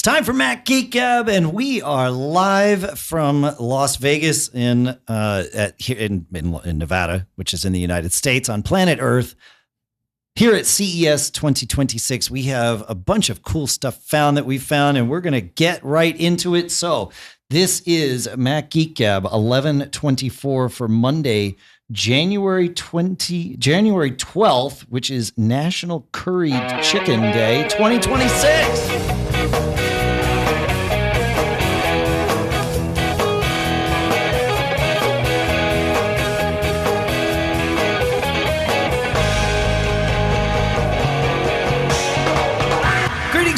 time for Mac Geek Gab, and we are live from Las Vegas in Nevada, which is in the United States, on planet Earth. Here at CES 2026, we have a bunch of cool stuff that we found, and we're going to get right into it. So this is Mac Geek Gab 11/24 for Monday, January 12th, which is National Curried Chicken Day 2026.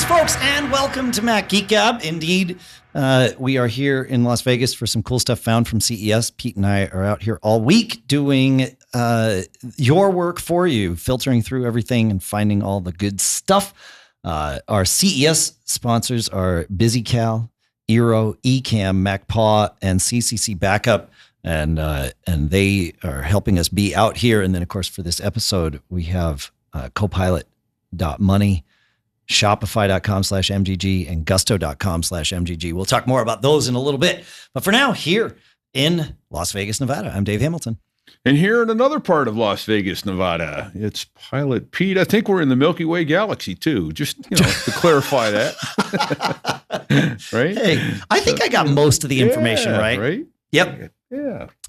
Folks, and welcome to Mac Geek Gab. Indeed, we are here in Las Vegas for some cool stuff found from CES. Pete and I are out here all week doing your work for you, filtering through everything and finding all the good stuff. Our CES sponsors are BusyCal, Eero, Ecamm, MacPaw, and CCC Backup, and they are helping us be out here. And then, of course, for this episode, we have Copilot Money, Shopify.com/MGG, and Gusto.com/MGG. We'll talk more about those in a little bit. But for now, here in Las Vegas, Nevada, I'm Dave Hamilton. And here in another part of Las Vegas, Nevada, it's Pilot Pete. I think we're in the Milky Way galaxy, too, just to clarify that. Right? Hey, I think I got most of the information right. Right? Yep.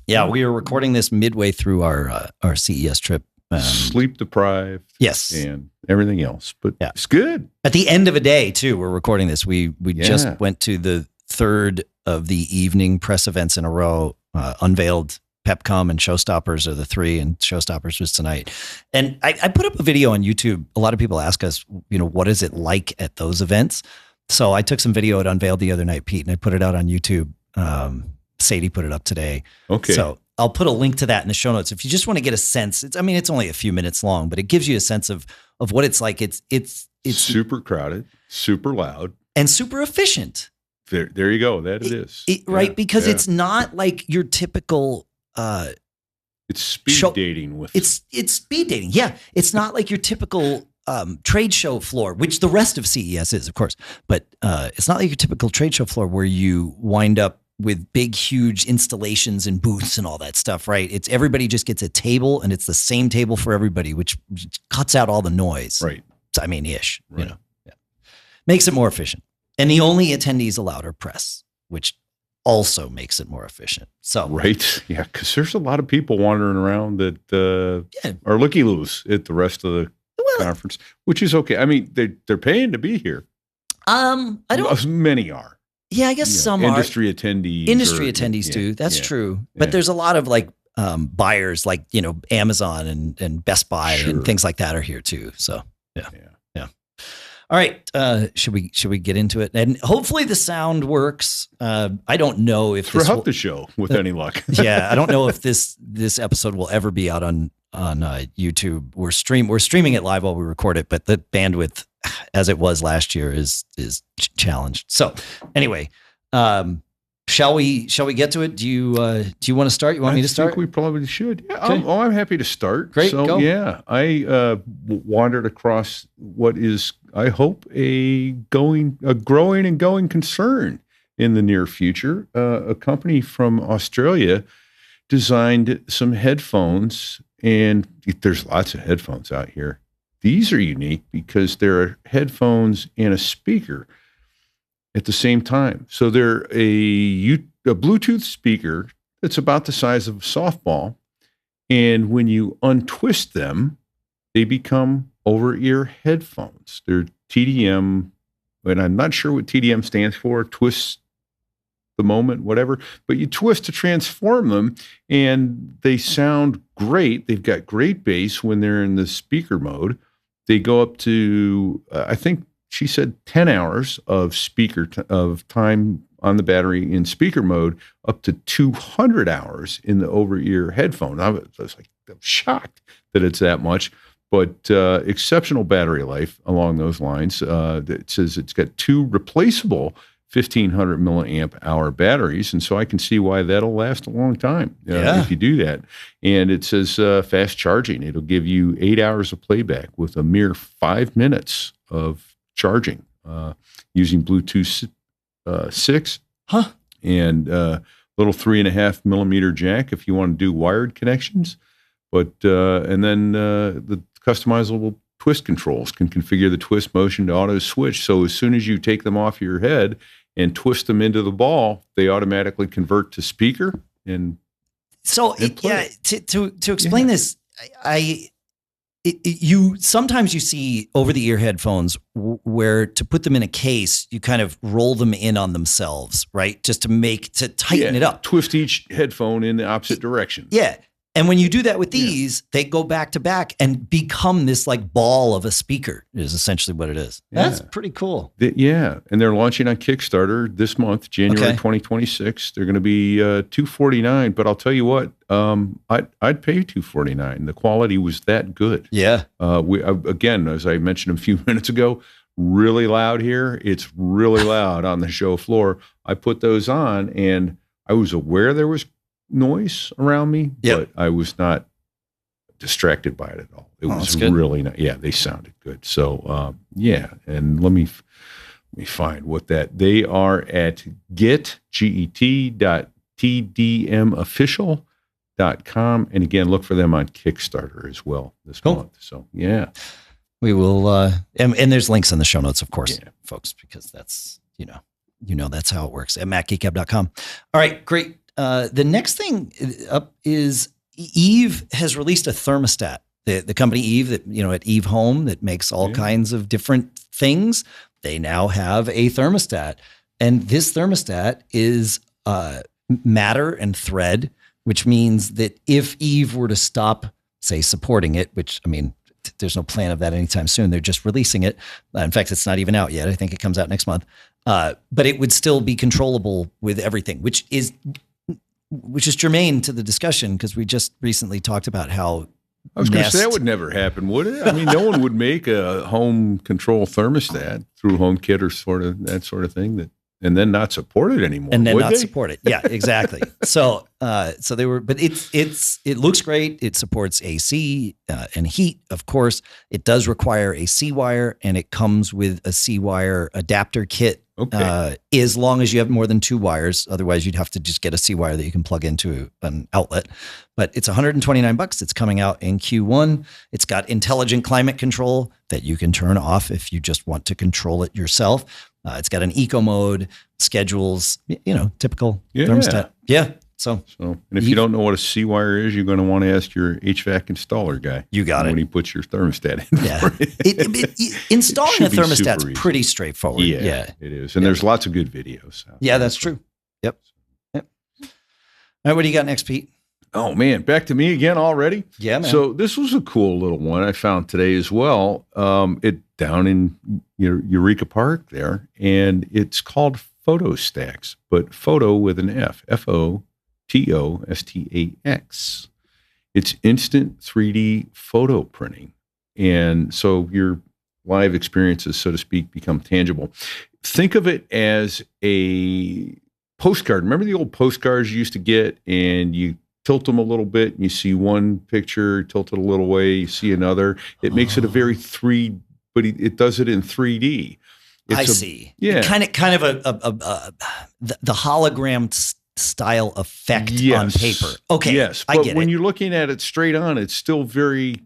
Yeah, we are recording this midway through our CES trip. Sleep deprived. Yes. And everything else. But It's good. At the end of a day, too, we're recording this. We just went to the third of the evening press events in a row, unveiled. Pepcom and Showstoppers are the three, and Showstoppers was tonight. And I put up a video on YouTube. A lot of people ask us, what is it like at those events? So I took some video at Unveiled the other night, Pete, and I put it out on YouTube. Sadie put it up today. Okay. So I'll put a link to that in the show notes if you just want to get a sense. It's only a few minutes long, but it gives you a sense of what it's like. It's super crowded, super loud, and super efficient. There you go. That it is. Right, because it's not like your typical. It's speed dating with. It's speed dating. Yeah, it's not like your typical trade show floor, which the rest of CES is, of course. But it's not like your typical trade show floor where you wind up with big, huge installations and booths and all that stuff, right? It's everybody just gets a table, and it's the same table for everybody, which cuts out all the noise. Right. Ish, right. Makes it more efficient. And the only attendees allowed are press, which also makes it more efficient. So right. Yeah, because there's a lot of people wandering around that are looky-loos at the rest of the conference, which is okay. I mean, they're paying to be here. Many are. Yeah, I guess some industry attendees. Industry attendees do. That's true. But there's a lot of buyers like, Amazon and Best Buy and things like that are here too. So yeah. All right. Should we get into it? And hopefully the sound works. I don't know if throughout the show with any luck. Yeah. I don't know if this episode will ever be out on YouTube. We're streaming it live while we record it, but the bandwidth, as it was last year, is challenged. So anyway, shall we get to it? Do you want to start? You want me to start? I think we probably should. Yeah, okay. I'm happy to start. Great. So go. Yeah, I wandered across what is, I hope, a growing and going concern in the near future. A company from Australia designed some headphones, and there's lots of headphones out here. These are unique because they're headphones and a speaker at the same time. So they're a Bluetooth speaker that's about the size of a softball. And when you untwist them, they become over-ear headphones. They're TDM, and I'm not sure what TDM stands for, twist the moment, whatever. But you twist to transform them, and they sound great. They've got great bass when they're in the speaker mode. They go up to, I think she said 10 hours of of time on the battery in speaker mode, up to 200 hours in the over-ear headphone. I'm shocked that it's that much, but exceptional battery life along those lines. It says it's got two replaceable 1,500 milliamp hour batteries. And so I can see why that'll last a long time if you do that. And it says fast charging. It'll give you 8 hours of playback with a mere 5 minutes of charging using Bluetooth 6. Huh. And little 3.5 millimeter jack if you want to do wired connections. But and then the customizable twist controls can configure the twist motion to auto switch. So as soon as you take them off your head and twist them into the ball, they automatically convert to speaker. And so to explain this, you sometimes you see over the ear headphones where to put them in a case, you kind of roll them in on themselves, right? Just to tighten it up. Twist each headphone in the opposite direction. Yeah. And when you do that with these, they go back to back and become this like ball of a speaker is essentially what it is. Yeah. That's pretty cool. And they're launching on Kickstarter this month, January 2026. They're going to be $249, but I'll tell you what, I'd pay $249. The quality was that good. Yeah. Again, as I mentioned a few minutes ago, really loud here. It's really loud on the show floor. I put those on and I was aware there was noise around me, but I was not distracted by it at all. It was really not. Yeah, they sounded good. So and let me find what they are at get.tdmofficial.com, and again, look for them on Kickstarter as well this month. So we will and there's links in the show notes, of course, folks, because that's that's how it works at macgeekgab.com. All right, great. The next thing up is Eve has released a thermostat. The company Eve that, at Eve Home that makes all kinds of different things. They now have a thermostat, and this thermostat is matter and thread, which means that if Eve were to stop, say, supporting it, which there's no plan of that anytime soon. They're just releasing it. In fact, it's not even out yet. I think it comes out next month. But it would still be controllable with everything, which is germane to the discussion because we just recently talked about how I was going to say that would never happen, would it? No one would make a home control thermostat through HomeKit or that sort of thing and then not support it anymore. And then support it. Yeah, exactly. So they were, but it looks great. It supports AC and heat, of course. It does require a C-wire, and it comes with a C-wire adapter kit. Okay. As long as you have more than 2 wires, otherwise you'd have to just get a C-wire that you can plug into an outlet. But it's $129. It's coming out in Q1. It's got intelligent climate control that you can turn off if you just want to control it yourself. It's got an eco mode, schedules, typical thermostat. Yeah. So and if you don't know what a C-wire is, you're going to want to ask your HVAC installer guy. You got it. When he puts your thermostat in. Yeah. Installing a thermostat's pretty straightforward. Yeah, it is. And there's lots of good videos. Yeah, that's true. Yep. All right, what do you got next, Pete? Oh, man. Back to me again already? Yeah, man. So this was a cool little one I found today as well. It down in Eureka Park there, and it's called FotoStax, but photo with an F, FOTOSTAX. It's instant 3D photo printing. And so your live experiences, so to speak, become tangible. Think of it as a postcard. Remember the old postcards you used to get, and you tilt them a little bit and you see one picture, tilt it a little way, you see another. It makes it a very but it does it in 3D. I see. Yeah. Kind of the hologram style effect on paper. Okay. Yes. But when you're looking at it straight on, it's still very,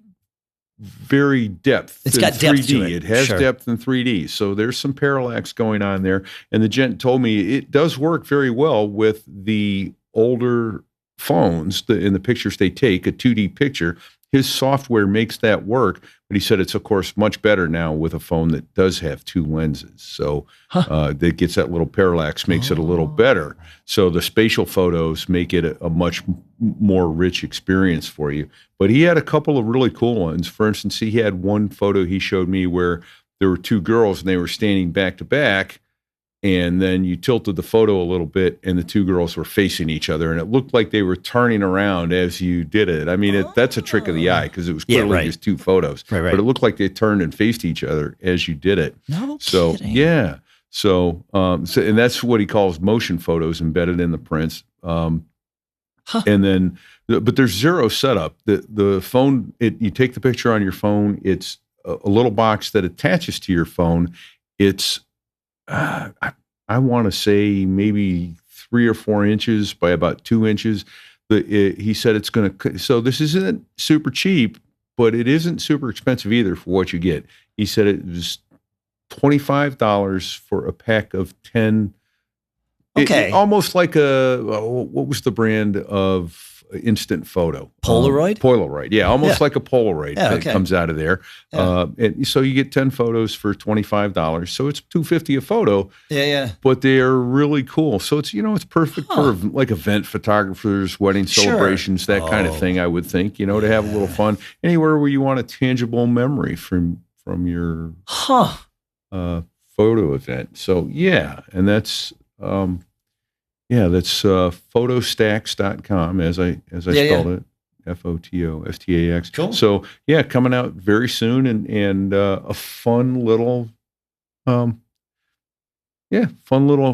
very depth. It's got 3D. Depth to it. It has depth in 3D. So there's some parallax going on there. And the gent told me it does work very well with the older phones in the pictures they take, a 2D picture. His software makes that work, but he said it's, of course, much better now with a phone that does have 2 lenses. So that gets that little parallax, makes it a little better. So the spatial photos make it a much more rich experience for you. But he had a couple of really cool ones. For instance, he had one photo he showed me where there were 2 girls and they were standing back to back. And then you tilted the photo a little bit and the 2 girls were facing each other. And it looked like they were turning around as you did it. I mean, that's a trick of the eye because it was clearly just 2 photos. Right. But it looked like they turned and faced each other as you did it. No so, kidding. Yeah. So, and that's what he calls motion photos embedded in the prints. And then, but there's zero setup. The phone, you take the picture on your phone. It's a little box that attaches to your phone. It's I want to say maybe 3 or 4 inches by about 2 inches. He said it's going to, so this isn't super cheap, but it isn't super expensive either for what you get. He said it was $25 for a pack of 10. Okay. Almost like what was the brand of instant photo? Polaroid? Polaroid. Yeah. Almost like a Polaroid that comes out of there. Yeah. And so you get 10 photos for $25. So it's $250 a photo. Yeah. But they are really cool. So it's, it's perfect for like event photographers, wedding celebrations, that kind of thing, I would think, to have a little fun anywhere where you want a tangible memory from your photo event. So yeah. And that's, that's FotoStax.com as I spelled it, FOTOSTAX. Cool. So coming out very soon and a fun little,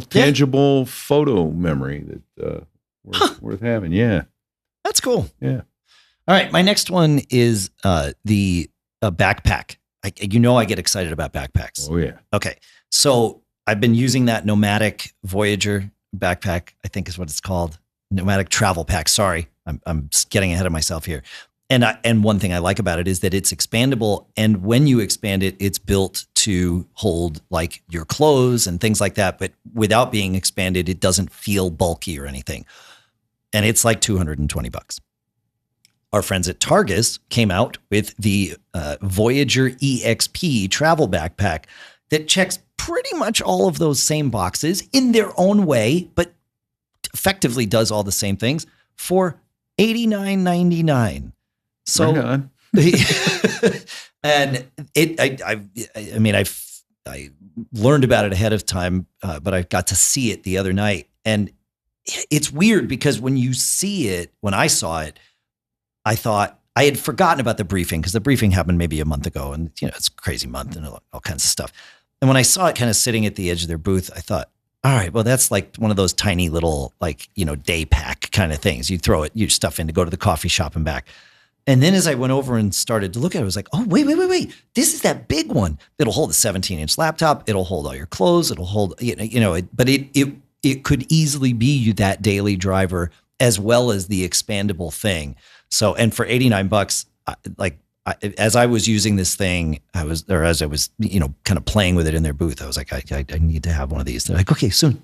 tangible photo memory that worth having. Yeah, that's cool. Yeah. All right, my next one is the backpack. I get excited about backpacks. Oh yeah. Okay, so I've been using that NOMATIC Voyager backpack, I think is what it's called. NOMATIC travel pack. Sorry, I'm getting ahead of myself here. And one thing I like about it is that it's expandable. And when you expand it, it's built to hold like your clothes and things like that. But without being expanded, it doesn't feel bulky or anything. And it's like $220. Our friends at Targus came out with the Voyager EXP travel backpack that checks pretty much all of those same boxes in their own way, but effectively does all the same things for $89.99. So, and I learned about it ahead of time, but I got to see it the other night, and it's weird because when I saw it, I thought I had forgotten about the briefing because the briefing happened maybe a month ago, and it's a crazy month and all kinds of stuff. And when I saw it kind of sitting at the edge of their booth, I thought, all right, well, that's like one of those tiny little, day pack kind of things. You throw your stuff in to go to the coffee shop and back. And then as I went over and started to look at it, I was like, oh, wait. This is that big one. It'll hold a 17-inch laptop. It'll hold all your clothes. It'll hold, but it could easily be that daily driver as well as the expandable thing. So, and for $89, as I was using this thing, as I was, kind of playing with it in their booth, I was like, I need to have one of these. They're like, okay, soon,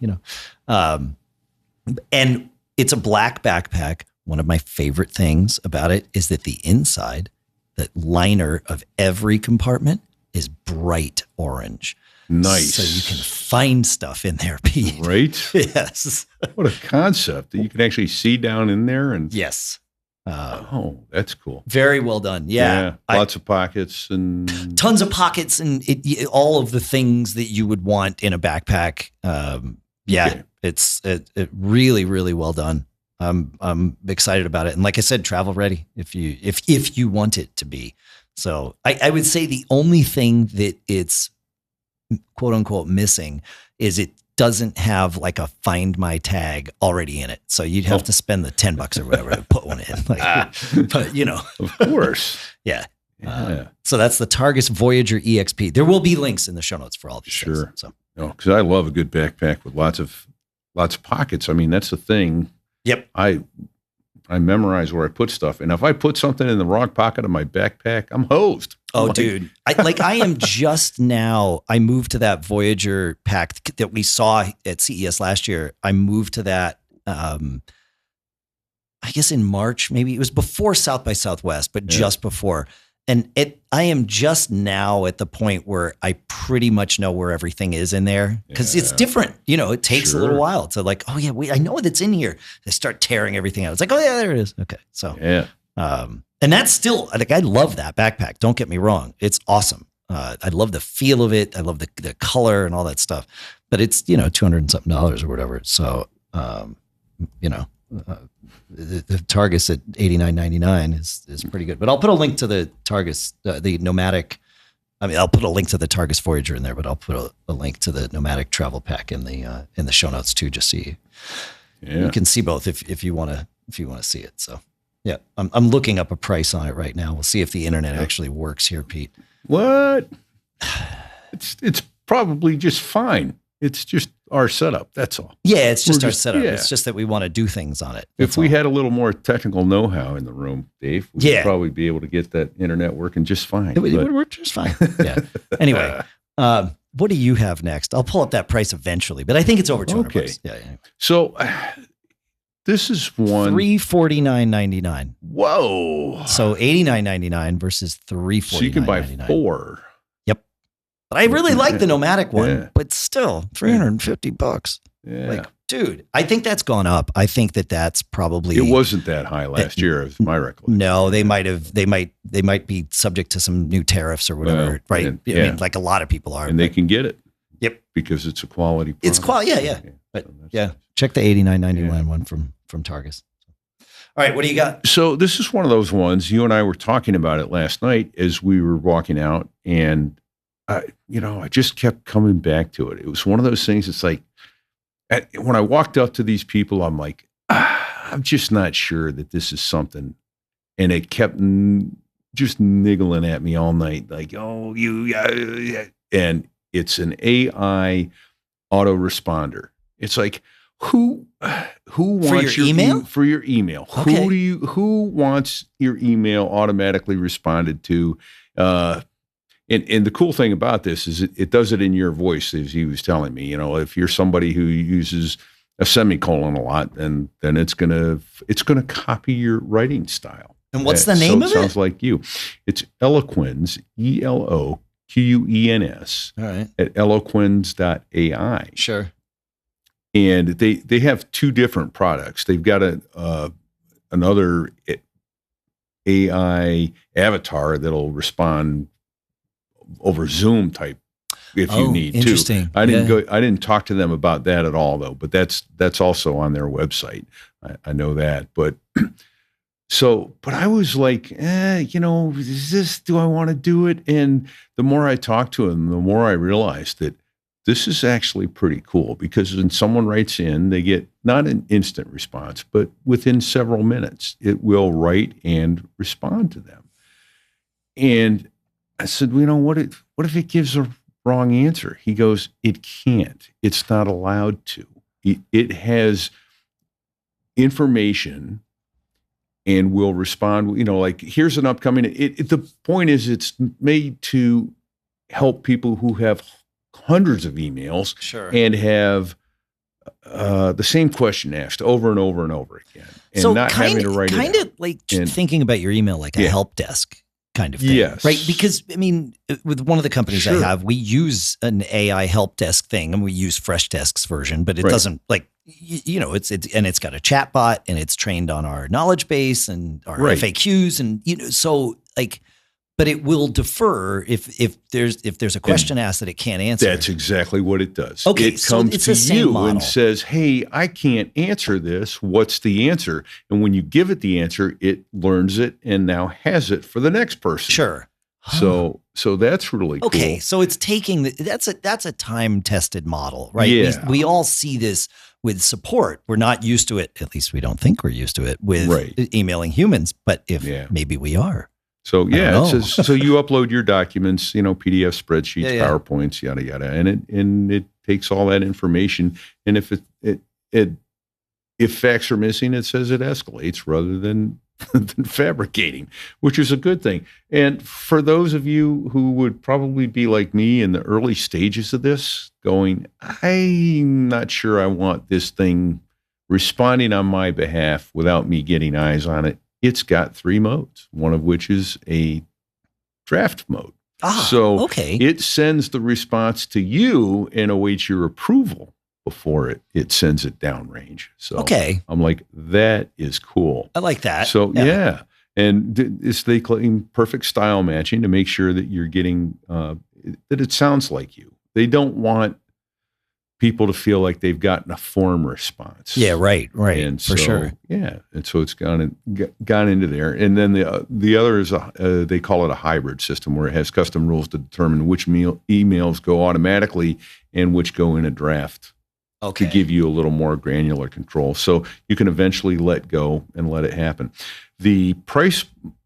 and it's a black backpack. One of my favorite things about it is that the inside, the liner of every compartment is bright orange. Nice. So you can find stuff in there, Pete. Right? Yes. What a concept that you can actually see down in there. And yes. That's cool. Very well done. Yeah. Lots of pockets and tons of pockets and all of the things that you would want in a backpack. It's really, really well done. I'm excited about it. And like I said, travel ready if you want it to be. So I would say the only thing that it's quote unquote missing is it doesn't have like a find my tag already in it. So you'd have to spend the $10 or whatever to put one in. But of course. Yeah. So that's the Targus Voyager EXP. There will be links in the show notes for all these things. So because I love a good backpack with lots of pockets. I mean, that's the thing. Yep. I memorize where I put stuff. And if I put something in the wrong pocket of my backpack, I'm hosed. Oh, dude. I am just now, I moved to that Voyager pack that we saw at CES last year. I moved to that, I guess in March, maybe it was before South by Southwest, but just before. And I am just now at the point where I pretty much know where everything is in there because it's different. It takes a little while to like, oh yeah, I know that's in here. They start tearing everything out. It's like, oh yeah, there it is. Okay. So, and that's still, I love that backpack. Don't get me wrong. It's awesome. I love the feel of it. I love the color and all that stuff, but it's, $200 and something or whatever. So, the Targus at $89.99 is pretty good. But I'll put a link to the Targus, the NOMATIC. I'll put a link to the Targus Voyager in there, but I'll put a link to the NOMATIC travel pack in the show notes too, just so you can see both if you want to see it. So yeah, I'm looking up a price on it right now. We'll see if the internet actually works here, Pete. What? It's probably just fine. It's just our setup. That's all. Yeah, it's just our setup. Yeah. It's just that we want to do things on it. If we had a little more technical know-how in the room, Dave, we'd probably be able to get that internet working just fine. It would work just fine. Yeah. Anyway, what do you have next? I'll pull up that price eventually, but I think it's over $200. Okay. Yeah. So this is one $349.99. Whoa. So $89.99 versus $349.99. So you can buy 4. Yep. But I really like the NOMATIC one, but still $350. Yeah. Like, dude, I think that's gone up. I think that's probably. It wasn't that high last year, as my recollection. No, they might be subject to some new tariffs or whatever, right? I mean, like a lot of people are. And they can get it. Yep. Because it's a quality product. It's quality, yeah. But check the $89.99 one from Targus. All right, what do you got? So this is one of those ones. You and I were talking about it last night as we were walking out, and I just kept coming back to it. It was one of those things. It's like when I walked up to these people, I'm like, I'm just not sure that this is something, and it kept just niggling at me all night, like, oh, and it's an AI autoresponder. It's like, who wants your email? For your email? Okay. Who wants your email automatically responded to? And the cool thing about this is it does it in your voice, as he was telling me. If you're somebody who uses a semicolon a lot, then it's gonna copy your writing style. And what's the name of it? Sounds like you. It's Eloquens, ELOQUENS. All right. At eloquens.ai. Sure. And they have 2 different products. They've got another AI avatar that'll respond over Zoom type if you need interesting. to. I didn't talk to them about that at all though, but that's also on their website. I know that, but I was like, is this, do I want to do it? And the more I talked to them, the more I realized that this is actually pretty cool, because when someone writes in, they get not an instant response, but within several minutes, it will write and respond to them. And I said, what if it gives a wrong answer? He goes, it can't. It's not allowed to. It has information and will respond, like, here's an upcoming. The point is, it's made to help people who have hundreds of emails, sure, and have the same question asked over and over and over again, and so not having to write kind it of like thinking about your email like a help desk kind of thing. Yes. Right. Because I mean, with one of the companies I have, we use an AI help desk thing, and we use Freshdesk's version, but it doesn't like, it's got a chat bot, and it's trained on our knowledge base and our FAQs, and so like, but it will defer if there's a question asked that it can't answer. That's exactly what it does. Okay, it comes it's to the same you model. And says, "Hey, I can't answer this. What's the answer?" And when you give it the answer, it learns it and now has it for the next person. Sure. So that's really cool. Okay, so it's taking that's a time tested model, right? Yeah. We all see this with support. We're not used to it. At least we don't think we're used to it with emailing humans. But maybe we are. So it says, so you upload your documents, PDF spreadsheets, PowerPoints, yada yada, and it takes all that information. And if if facts are missing, it says it escalates rather than fabricating, which is a good thing. And for those of you who would probably be like me in the early stages of this, going, I'm not sure I want this thing responding on my behalf without me getting eyes on it. It's got 3 modes, one of which is a draft mode. So it sends the response to you and awaits your approval before it sends it downrange. So I'm like, that is cool. I like that. So and they claim perfect style matching to make sure that you're getting that it sounds like you. They don't want people to feel like they've gotten a form response. Yeah, right. And for sure. Yeah, and so it's gone into there. And then the other is they call it a hybrid system, where it has custom rules to determine which emails go automatically and which go in a draft. To give you a little more granular control, so you can eventually let go and let it happen. The price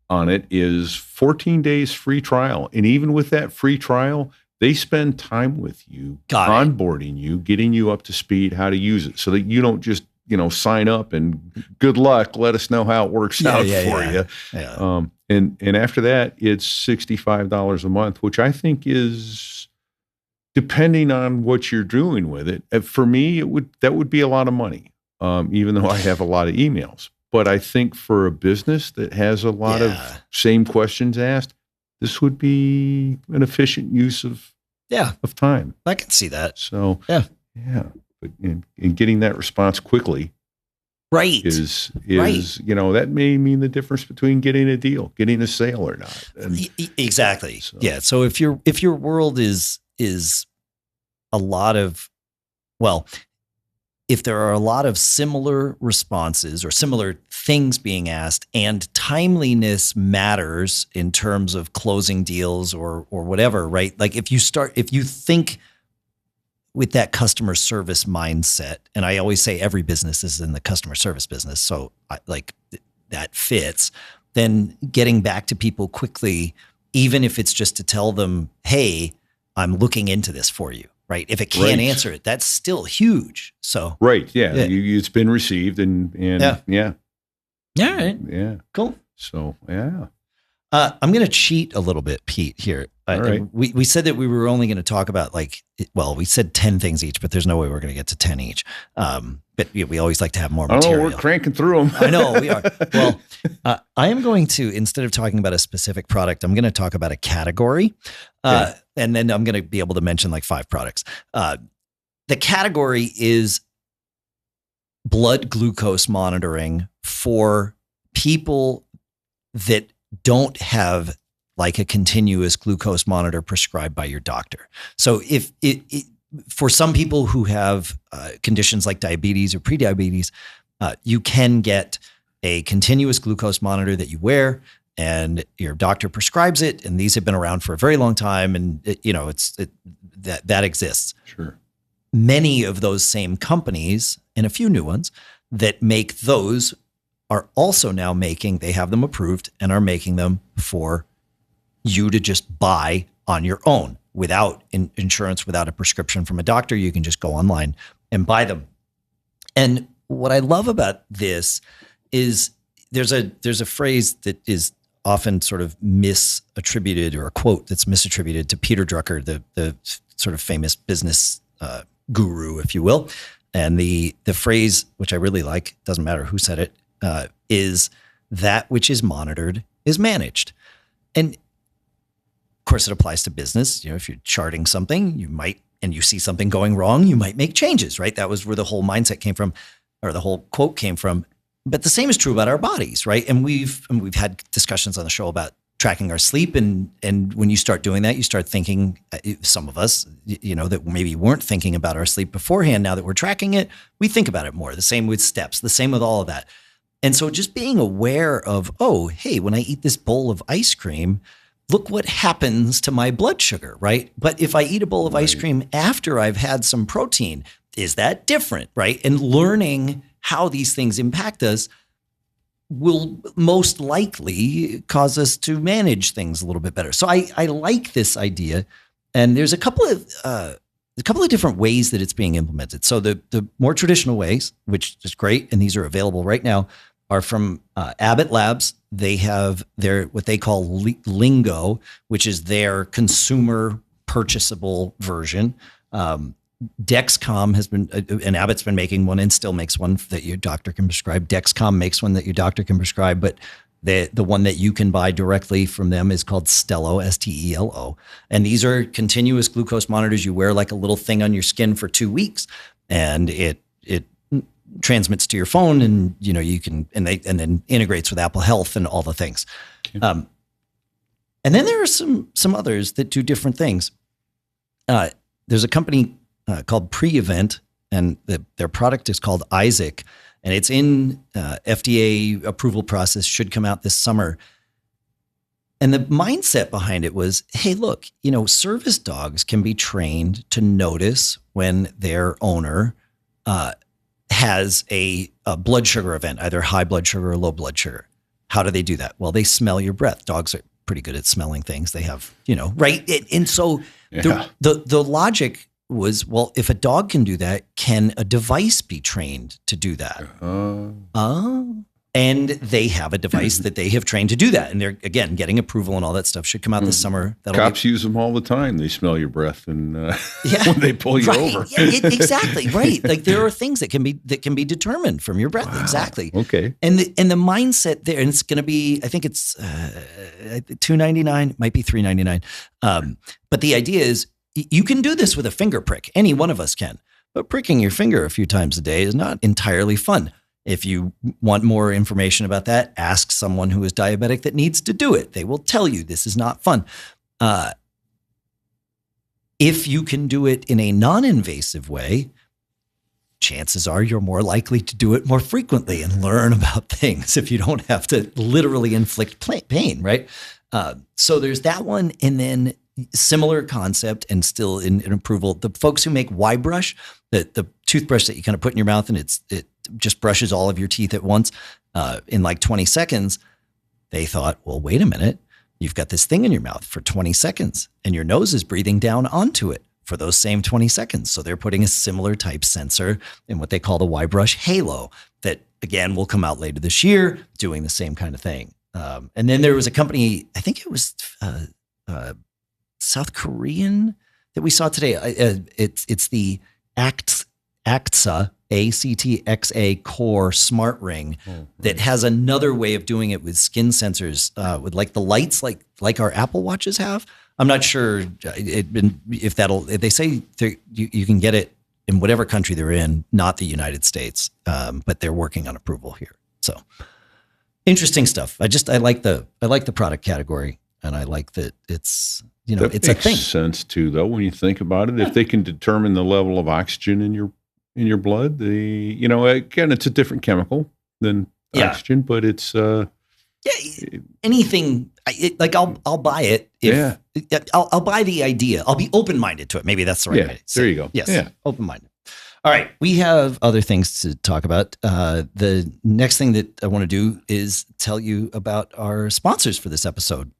on it is 14 days free trial, and even with that free trial, They spend time with you, Got it. onboarding you, getting you up to speed, how to use it, so that you don't just sign up and good luck. Let us know how it works out for you. Yeah. And after that, it's $65 a month, which I think is, depending on what you're doing with it. For me, that would be a lot of money, even though I have a lot of emails. But I think for a business that has a lot of same questions asked, this would be an efficient use of time. I can see that. So but in getting that response quickly, right, is that may mean the difference between getting a deal, getting a sale, or not. And exactly. So if your world is a lot of, if there are a lot of similar responses or similar things being asked, and timeliness matters in terms of closing deals or whatever, right? Like if you think with that customer service mindset, and I always say every business is in the customer service business, so that fits, then getting back to people quickly, even if it's just to tell them, hey, I'm looking into this for you. Right. If it can't answer it, that's still huge. So, it's been received and All right. Yeah. Cool. So, yeah. I'm going to cheat a little bit, Pete, here. All right. We said that we were only going to talk about we said 10 things each, but there's no way we're going to get to 10 each. But we always like to have more material. We're cranking through them. I know we are. Well, I am going to, instead of talking about a specific product, I'm going to talk about a category. And then I'm going to be able to mention like 5 products. The category is blood glucose monitoring for people that don't have like a continuous glucose monitor prescribed by your doctor. So if for some people who have conditions like diabetes or prediabetes, you can get a continuous glucose monitor that you wear, and your doctor prescribes it. And these have been around for a very long time, and that exists. Sure. Many of those same companies and a few new ones that make those are also now they have them approved and are making them for you to just buy on your own without insurance, without a prescription from a doctor. You can just go online and buy them. And what I love about this is there's a phrase that is often sort of misattributed, or a quote that's misattributed to Peter Drucker, the sort of famous business guru, if you will. And the phrase, which I really like, doesn't matter who said it, is that which is monitored is managed. And of course it applies to business. If you're charting something, you might, and you see something going wrong, you might make changes, right? That was where the whole mindset came from, or the whole quote came from. But the same is true about our bodies, right? And we've had discussions on the show about tracking our sleep. And when you start doing that, you start thinking, some of us, that maybe weren't thinking about our sleep beforehand. Now that we're tracking it, we think about it more. The same with steps, the same with all of that. And so just being aware of, oh, hey, when I eat this bowl of ice cream, look what happens to my blood sugar, right? But if I eat a bowl of ice cream after I've had some protein, is that different, right? And learning how these things impact us will most likely cause us to manage things a little bit better. So I like this idea, and there's a couple of different ways that it's being implemented. So the more traditional ways, which is great, and these are available right now, are from Abbott Labs. They have what they call Lingo, which is their consumer purchasable version. Dexcom has been, and Abbott's been making one and still makes one that your doctor can prescribe. Dexcom makes one that your doctor can prescribe, but the one that you can buy directly from them is called Stelo, Stelo. And these are continuous glucose monitors. You wear like a little thing on your skin for 2 weeks, and it transmits to your phone, and you can, and then integrates with Apple Health and all the things. Okay. And then there are some others that do different things. There's a company called Pre-Event, and their product is called Isaac, and it's in FDA approval process, should come out this summer. And the mindset behind it was, hey, look, service dogs can be trained to notice when their owner has a blood sugar event, either high blood sugar or low blood sugar. How do they do that? Well, they smell your breath. Dogs are pretty good at smelling things. They have, right? And so Yeah. The logic was, well, if a dog can do that, can a device be trained to do that? And they have a device that they have trained to do that. And they're, again, getting approval and all that stuff should come out this summer. Cops use them all the time. They smell your breath and when they pull you over. Exactly. Right. Like there are things that can be determined from your breath. Wow. Exactly. Okay. And the mindset there, and it's going to be, I think it's $2.99, might be $3.99. But the idea is you can do this with a finger prick. Any one of us can. But pricking your finger a few times a day is not entirely fun. If you want more information about that, ask someone who is diabetic that needs to do it. They will tell you this is not fun. If you can do it in a non-invasive way, chances are you're more likely to do it more frequently and learn about things if you don't have to literally inflict pain, right? So there's that one. And then similar concept and still in approval, the folks who make Y-Brush, the toothbrush that you kind of put in your mouth and it just brushes all of your teeth at once in like 20 seconds. They thought, well, wait a minute. You've got this thing in your mouth for 20 seconds and your nose is breathing down onto it for those same 20 seconds. So they're putting a similar type sensor in what they call the Y-Brush Halo that, again, will come out later this year doing the same kind of thing. And then there was a company, I think it was South Korean that we saw today. It's the ACTXA, ACTXA Core Smart Ring that has another way of doing it with skin sensors, with like the lights, like our Apple Watches have. I'm not sure if they say you can get it in whatever country they're in, not the United States, but they're working on approval here. So interesting stuff. I like the product category, and I like that it's it's a thing. That makes sense too, though, when you think about it. If they can determine the level of oxygen in your blood, again, it's a different chemical than oxygen, but it's anything. I'll buy it. I'll buy the idea. I'll be open-minded to it. Maybe that's the right way. There you go. Yes. Yeah. Open-minded. All right. We have other things to talk about. The next thing that I want to do is tell you about our sponsors for this episode.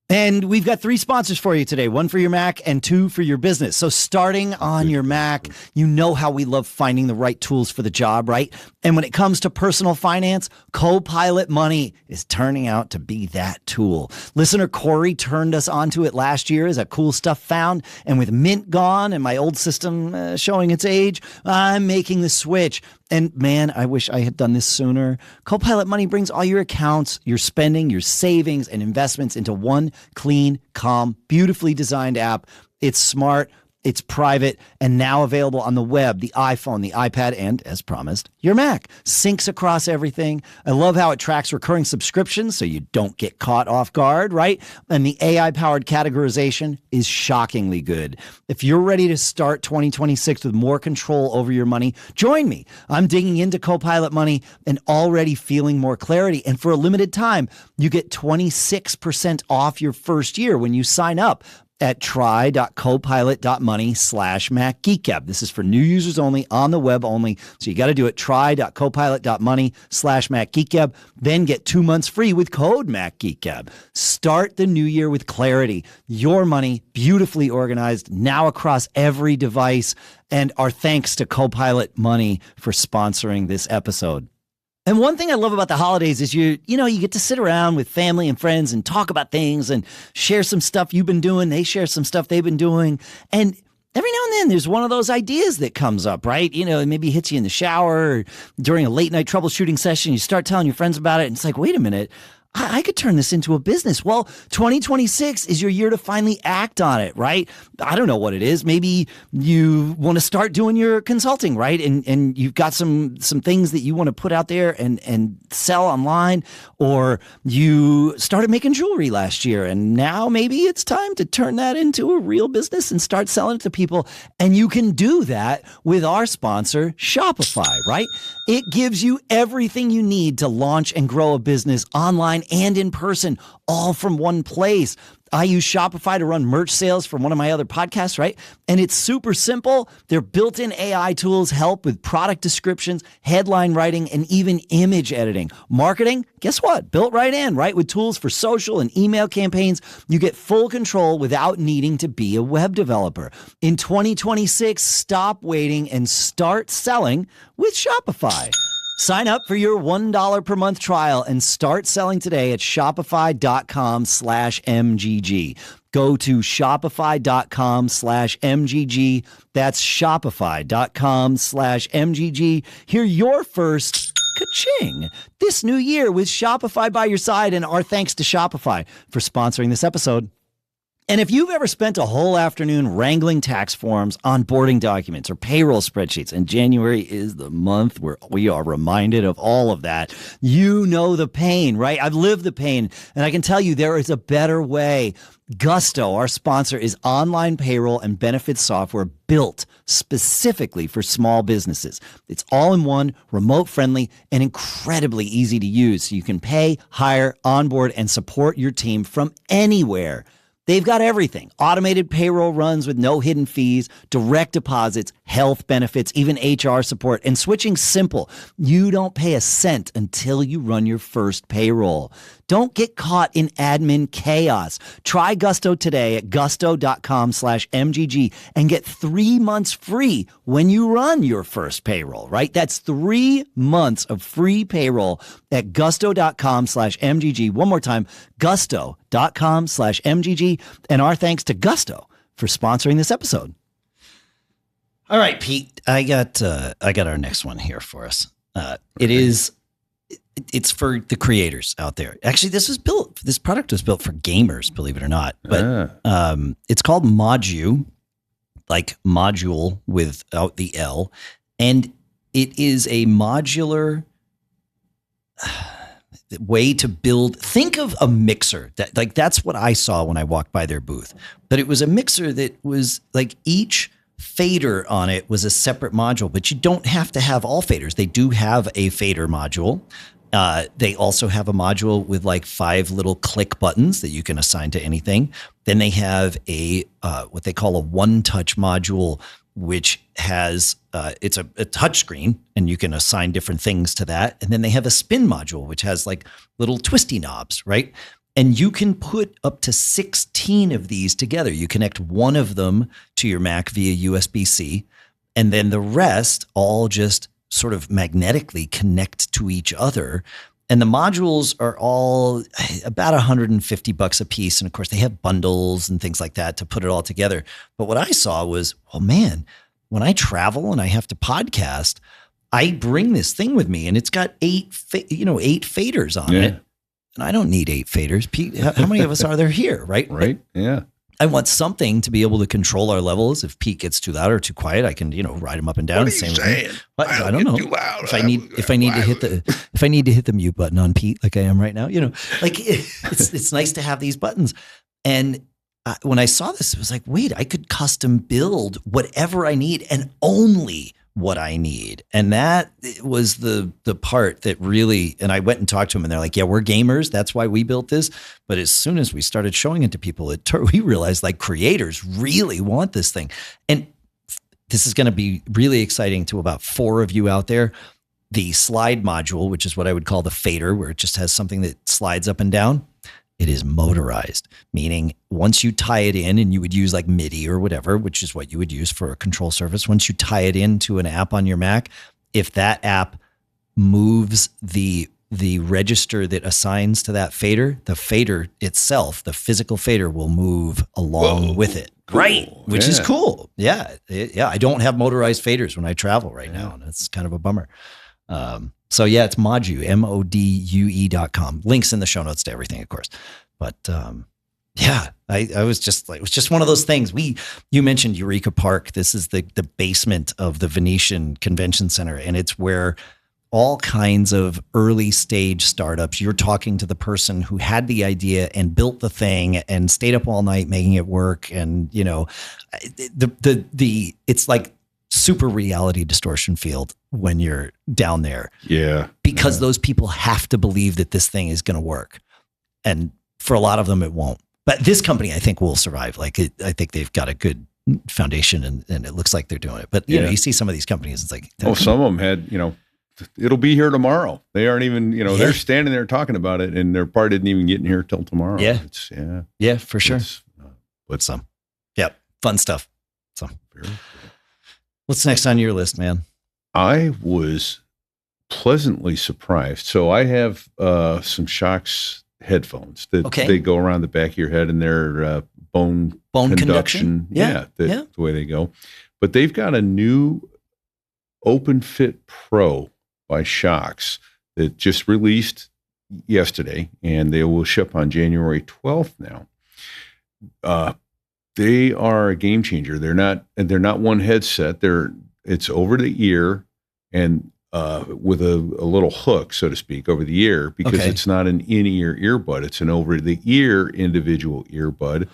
And we've got 3 sponsors for you today, 1 for your Mac and 2 for your business. So starting on your Mac, you know how we love finding the right tools for the job, right? And when it comes to personal finance, Copilot Money is turning out to be that tool. Listener Corey turned us onto it last year as a cool stuff found. And with Mint gone and my old system showing its age, I'm making the switch. And man, I wish I had done this sooner. Copilot Money brings all your accounts, your spending, your savings, and investments into one clean, calm, beautifully designed app. It's smart, it's private, and now available on the web, the iPhone, the iPad, and, as promised, your Mac. Syncs across everything. I love how it tracks recurring subscriptions so you don't get caught off guard, right? And the AI-powered categorization is shockingly good. If you're ready to start 2026 with more control over your money, join me. I'm digging into Copilot Money and already feeling more clarity. And for a limited time, you get 26% off your first year when you sign up at try.copilot.money/macgeekgab. This is for new users only, on the web only. So you got to do it. Try.copilot.money/macgeekgab. Then get 2 months free with code macgeekgab. Start the new year with clarity. Your money beautifully organized now across every device. And our thanks to Copilot Money for sponsoring this episode. And one thing I love about the holidays is you get to sit around with family and friends and talk about things and share some stuff you've been doing. They share some stuff they've been doing. And every now and then there's one of those ideas that comes up, right? It maybe hits you in the shower or during a late night troubleshooting session. You start telling your friends about it. And it's like, wait a minute. I could turn this into a business. Well, 2026 is your year to finally act on it, right? I don't know what it is. Maybe you want to start doing your consulting, right? And you've got some things that you want to put out there and sell online, or you started making jewelry last year and now maybe it's time to turn that into a real business and start selling it to people. And you can do that with our sponsor, Shopify, right? It gives you everything you need to launch and grow a business online and in person, all from one place. I use Shopify to run merch sales for one of my other podcasts, right? And it's super simple. Their built-in AI tools help with product descriptions, headline writing, and even image editing. Marketing, guess what? Built right in, right? With tools for social and email campaigns, you get full control without needing to be a web developer. In 2026, stop waiting and start selling with Shopify. Sign up for your $1 per month trial and start selling today at shopify.com/MGG. Go to shopify.com/MGG. That's shopify.com/MGG. Hear your first ka-ching this new year with Shopify by your side, and our thanks to Shopify for sponsoring this episode. And if you've ever spent a whole afternoon wrangling tax forms, onboarding documents, or payroll spreadsheets, and January is the month where we are reminded of all of that, you know the pain, right? I've lived the pain, and I can tell you there is a better way. Gusto, our sponsor, is online payroll and benefits software built specifically for small businesses. It's all-in-one, remote-friendly, and incredibly easy to use, so you can pay, hire, onboard, and support your team from anywhere. They've got everything. Automated payroll runs with no hidden fees, direct deposits, health benefits, even HR support, and switching simple. You don't pay a cent until you run your first payroll. Don't get caught in admin chaos. Try Gusto today at gusto.com/MGG and get 3 months free when you run your first payroll, right? That's 3 months of free payroll at gusto.com/MGG. One more time, gusto.com/MGG. And our thanks to Gusto for sponsoring this episode. All right, Pete, I got our next one here for us. It's for the creators out there. Actually, this product was built for gamers, believe it or not. But it's called Modue, like module without the L. And it is a modular way to build. Think of a mixer. That's what I saw when I walked by their booth. But it was a mixer that was like each fader on it was a separate module, but you don't have to have all faders. They do have a fader module. They also have a module with like 5 little click buttons that you can assign to anything. Then they have a what they call a one-touch module, which has it's a touch screen, and you can assign different things to that. And then they have a spin module, which has like little twisty knobs, right? And you can put up to 16 of these together. You connect one of them to your Mac via USB-C, and then the rest all just sort of magnetically connect to each other. And the modules are all about $150 a piece. And of course, they have bundles and things like that to put it all together. But what I saw was, oh man, when I travel and I have to podcast, I bring this thing with me, and it's got 8 faders on it. And I don't need 8 faders. Pete, how many of us are there here, right? Right, yeah. I want something to be able to control our levels. If Pete gets too loud or too quiet, I can, ride him up and down. What are you saying? I don't know. Too loud. If I need to hit the mute button on Pete, like I am right now, it's nice to have these buttons. And when I saw this, it was like, wait, I could custom build whatever I need and only what I need. And that was the part that really, and I went and talked to them, and they're like, yeah, we're gamers. That's why we built this. But as soon as we started showing it to people, we realized like creators really want this thing. And this is going to be really exciting to about 4 of you out there. The slide module, which is what I would call the fader, where it just has something that slides up and down. It is motorized, meaning once you tie it in, and you would use like MIDI or whatever, which is what you would use for a control surface. Once you tie it into an app on your Mac, if that app moves the register that assigns to that fader, the fader itself, the physical fader, will move along with it. Cool. Right. Which is cool. Yeah. I don't have motorized faders when I travel right now. And it's kind of a bummer. So yeah, it's Modue, MODUE.com. Links in the show notes to everything, of course. But I was just like, it was just one of those things. You mentioned Eureka Park. This is the basement of the Venetian Convention Center, and it's where all kinds of early stage startups, you're talking to the person who had the idea and built the thing and stayed up all night making it work. And it's like super reality distortion field when you're down there. Yeah. Because those people have to believe that this thing is going to work. And for a lot of them, it won't. But this company, I think, will survive. Like, I think they've got a good foundation, and it looks like they're doing it. But you know, you see some of these companies, it's like, some of them had, it'll be here tomorrow. They aren't even, they're standing there talking about it, and their part didn't even get in here till tomorrow. Yeah, yeah, for sure. But some, fun stuff. So, what's next on your list, man? I was pleasantly surprised. So I have some Shokz headphones that they go around the back of your head, and they're bone conduction. The way they go. But they've got a new OpenFit Pro by Shokz that just released yesterday, and they will ship on January 12th now. They are a game changer. They're not one headset. It's over the ear and with a little hook, so to speak, over the ear, because it's not an in-ear earbud. It's an over-the-ear individual earbud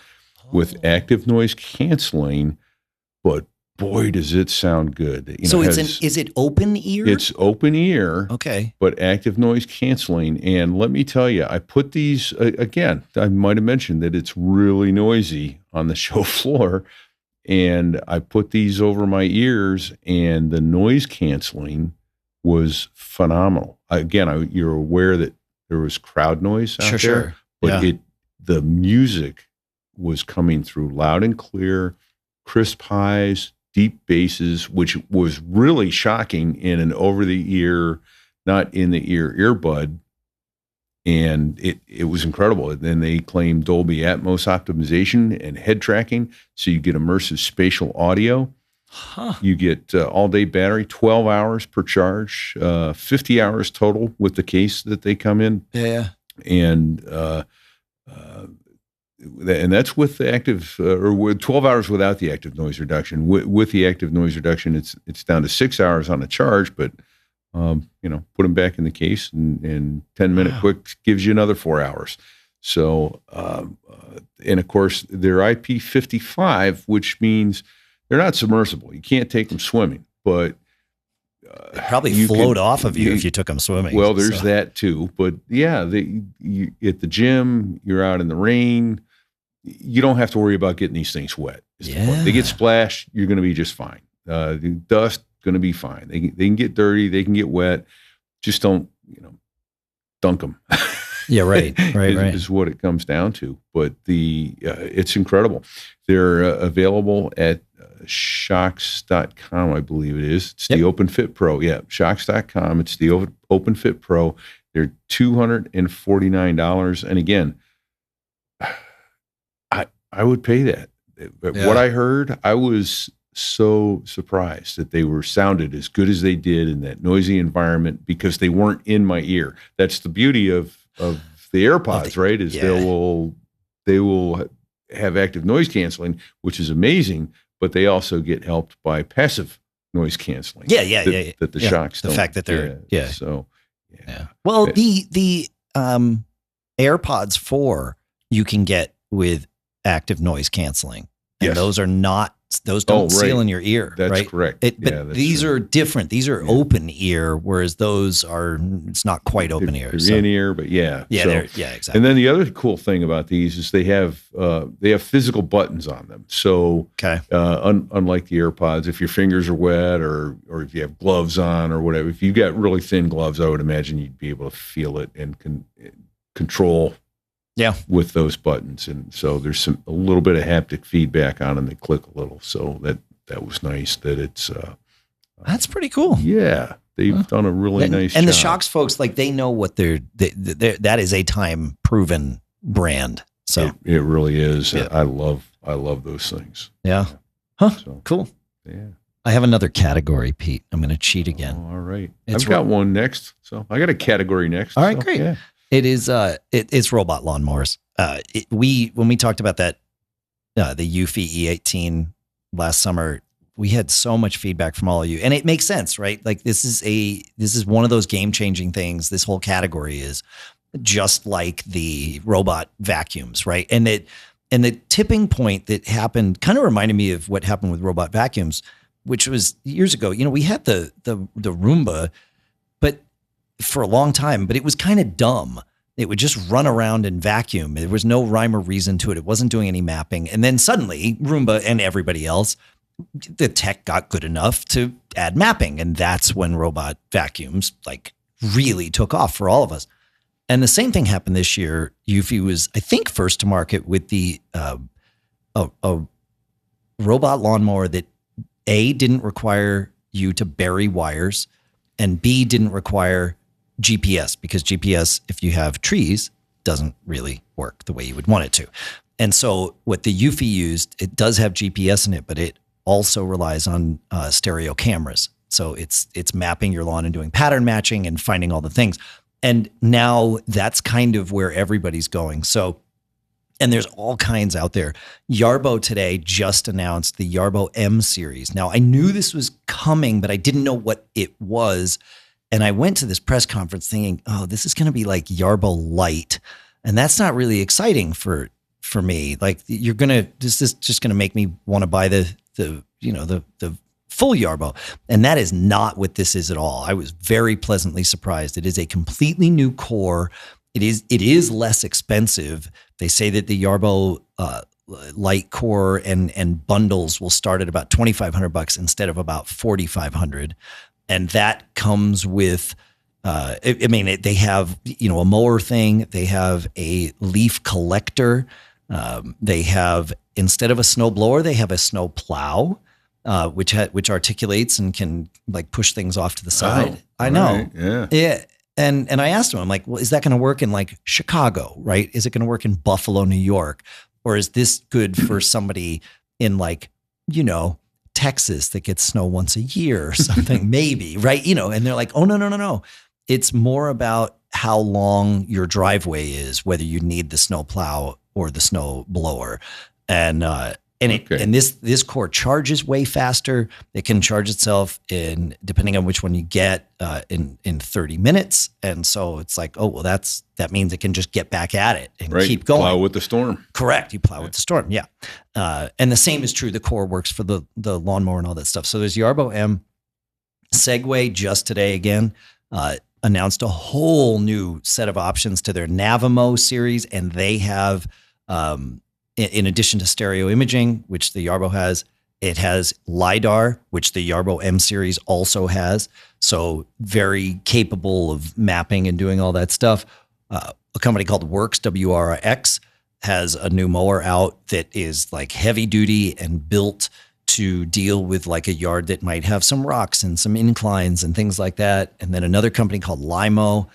with active noise canceling, but boy, does it sound good. So is it open ear? It's open ear. Okay. But active noise canceling. And let me tell you, I put these, again, I might have mentioned that it's really noisy on the show floor. And I put these over my ears, and the noise canceling was phenomenal. Again, you're aware that there was crowd noise out there, but the music was coming through loud and clear, crisp highs, deep basses, which was really shocking in an over-the-ear, not in-the-ear earbud. And it was incredible. And then they claimed Dolby Atmos optimization and head tracking, so you get immersive spatial audio. You get all-day battery, 12 hours per charge, 50 hours total with the case that they come in. Yeah. And that's with the active, or with 12 hours without the active noise reduction. With the active noise reduction, it's down to 6 hours on a charge, but put them back in the case, and 10-minute quick gives you another 4 hours. So, and of course, they're IP55, which means they're not submersible. You can't take them swimming, but they'd probably float off of you if you took them swimming. Well, there's that too. But yeah, at the gym, you're out in the rain. You don't have to worry about getting these things wet. They get splashed, you're going to be just fine. The dust, going to be fine. They can get dirty, they can get wet. Just don't, dunk them. Yeah, right. Is what it comes down to. But it's incredible. They're available at Shokz.com, I believe it is. It's the OpenFit Pro. Yeah, Shokz.com. It's the OpenFit Pro. They're $249. And again, I would pay that. What I heard, I was so surprised that they sounded as good as they did in that noisy environment, because they weren't in my ear. That's the beauty of the AirPods, right? Is they will have active noise canceling, which is amazing, but they also get helped by passive noise canceling. That the Shokz don't. The fact that they're Well, it, the AirPods 4 you can get with active noise canceling, and those don't seal in your ear. That's correct. But these are different. These are open ear, whereas those it's not quite open ear. They're in ear, but exactly. And then the other cool thing about these is they have physical buttons on them. So unlike the AirPods, if your fingers are wet or if you have gloves on or whatever, if you've got really thin gloves, I would imagine you'd be able to feel it and control. With those buttons. And so there's a little bit of haptic feedback on them. They click a little. So that was nice that it's, that's pretty cool. Yeah. They've done a really nice job. And the Shokz folks, like, they know what that is a time proven brand. So it really is. Yeah. I love those things. Yeah. So, cool. Yeah. I have another category, Pete. I'm going to cheat again. All right. I've got one next. So I got a category next. All right, great. Yeah. It is it's robot lawnmowers. When we talked about that the Eufy E18 last summer, we had so much feedback from all of you, and it makes sense, right? Like, this is one of those game-changing things. This whole category is just like the robot vacuums, right? And the tipping point that happened kind of reminded me of what happened with robot vacuums, which was years ago. We had the Roomba, but for a long time, but it was kind of dumb. It would just run around and vacuum. There was no rhyme or reason to it. It wasn't doing any mapping. And then suddenly Roomba and everybody else, the tech got good enough to add mapping. And that's when robot vacuums like really took off for all of us. And the same thing happened this year. Eufy was, I think, first to market with the a robot lawnmower that A, didn't require you to bury wires, and B, didn't require GPS, because GPS, if you have trees, doesn't really work the way you would want it to. And so what the Eufy used, it does have GPS in it, but it also relies on stereo cameras. So it's mapping your lawn and doing pattern matching and finding all the things. And now that's kind of where everybody's going. So, and there's all kinds out there. Yarbo today just announced the Yarbo M series. Now, I knew this was coming, but I didn't know what it was. And I went to this press conference thinking, oh, this is going to be like Yarbo Light. And that's not really exciting for me. Like, this is just going to make me want to buy the full Yarbo. And that is not what this is at all. I was very pleasantly surprised. It is a completely new core. It is less expensive. They say that the Yarbo light core and bundles will start at about $2,500 instead of about $4,500. And that comes with, they have, a mower thing. They have a leaf collector. They have, instead of a snow blower, they have a snow plow. Which articulates and can like push things off to the side. Oh, I know. Right, yeah. Yeah. And I asked him, I'm like, well, is that going to work in like Chicago, right? Is it going to work in Buffalo, New York? Or is this good for somebody in like, Texas that gets snow once a year or something, maybe, right? And they're like, oh, no. It's more about how long your driveway is, whether you need the snow plow or the snow blower. And this core charges way faster. It can charge itself in, depending on which one you get, in 30 minutes. And so it's like, oh, well, that means it can just get back at it and keep going. Plow with the storm. Correct. You plow with the storm. Yeah. And the same is true. The core works for the lawnmower and all that stuff. So there's Yarbo M. Segway just today again announced a whole new set of options to their Navimo series, and they have in addition to stereo imaging, which the Yarbo has, it has LiDAR, which the Yarbo M series also has. So very capable of mapping and doing all that stuff. A company called Works, WRX, has a new mower out that is like heavy duty and built to deal with like a yard that might have some rocks and some inclines and things like that. And then another company called Limo,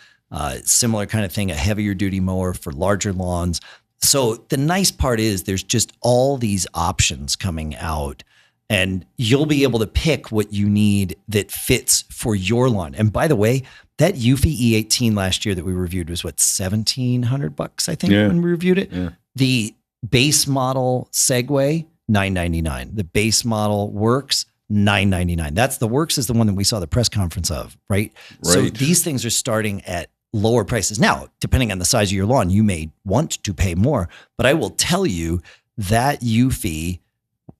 similar kind of thing, a heavier duty mower for larger lawns. So the nice part is there's just all these options coming out, and you'll be able to pick what you need that fits for your lawn. And by the way, that Eufy E18 last year that we reviewed was what, $1,700, I think, when we reviewed it. Yeah. The base model Segway, $999. The base model Works, $999. That's the Works is the one that we saw the press conference of, right? So these things are starting at lower prices. Now, depending on the size of your lawn, you may want to pay more, but I will tell you that Eufy,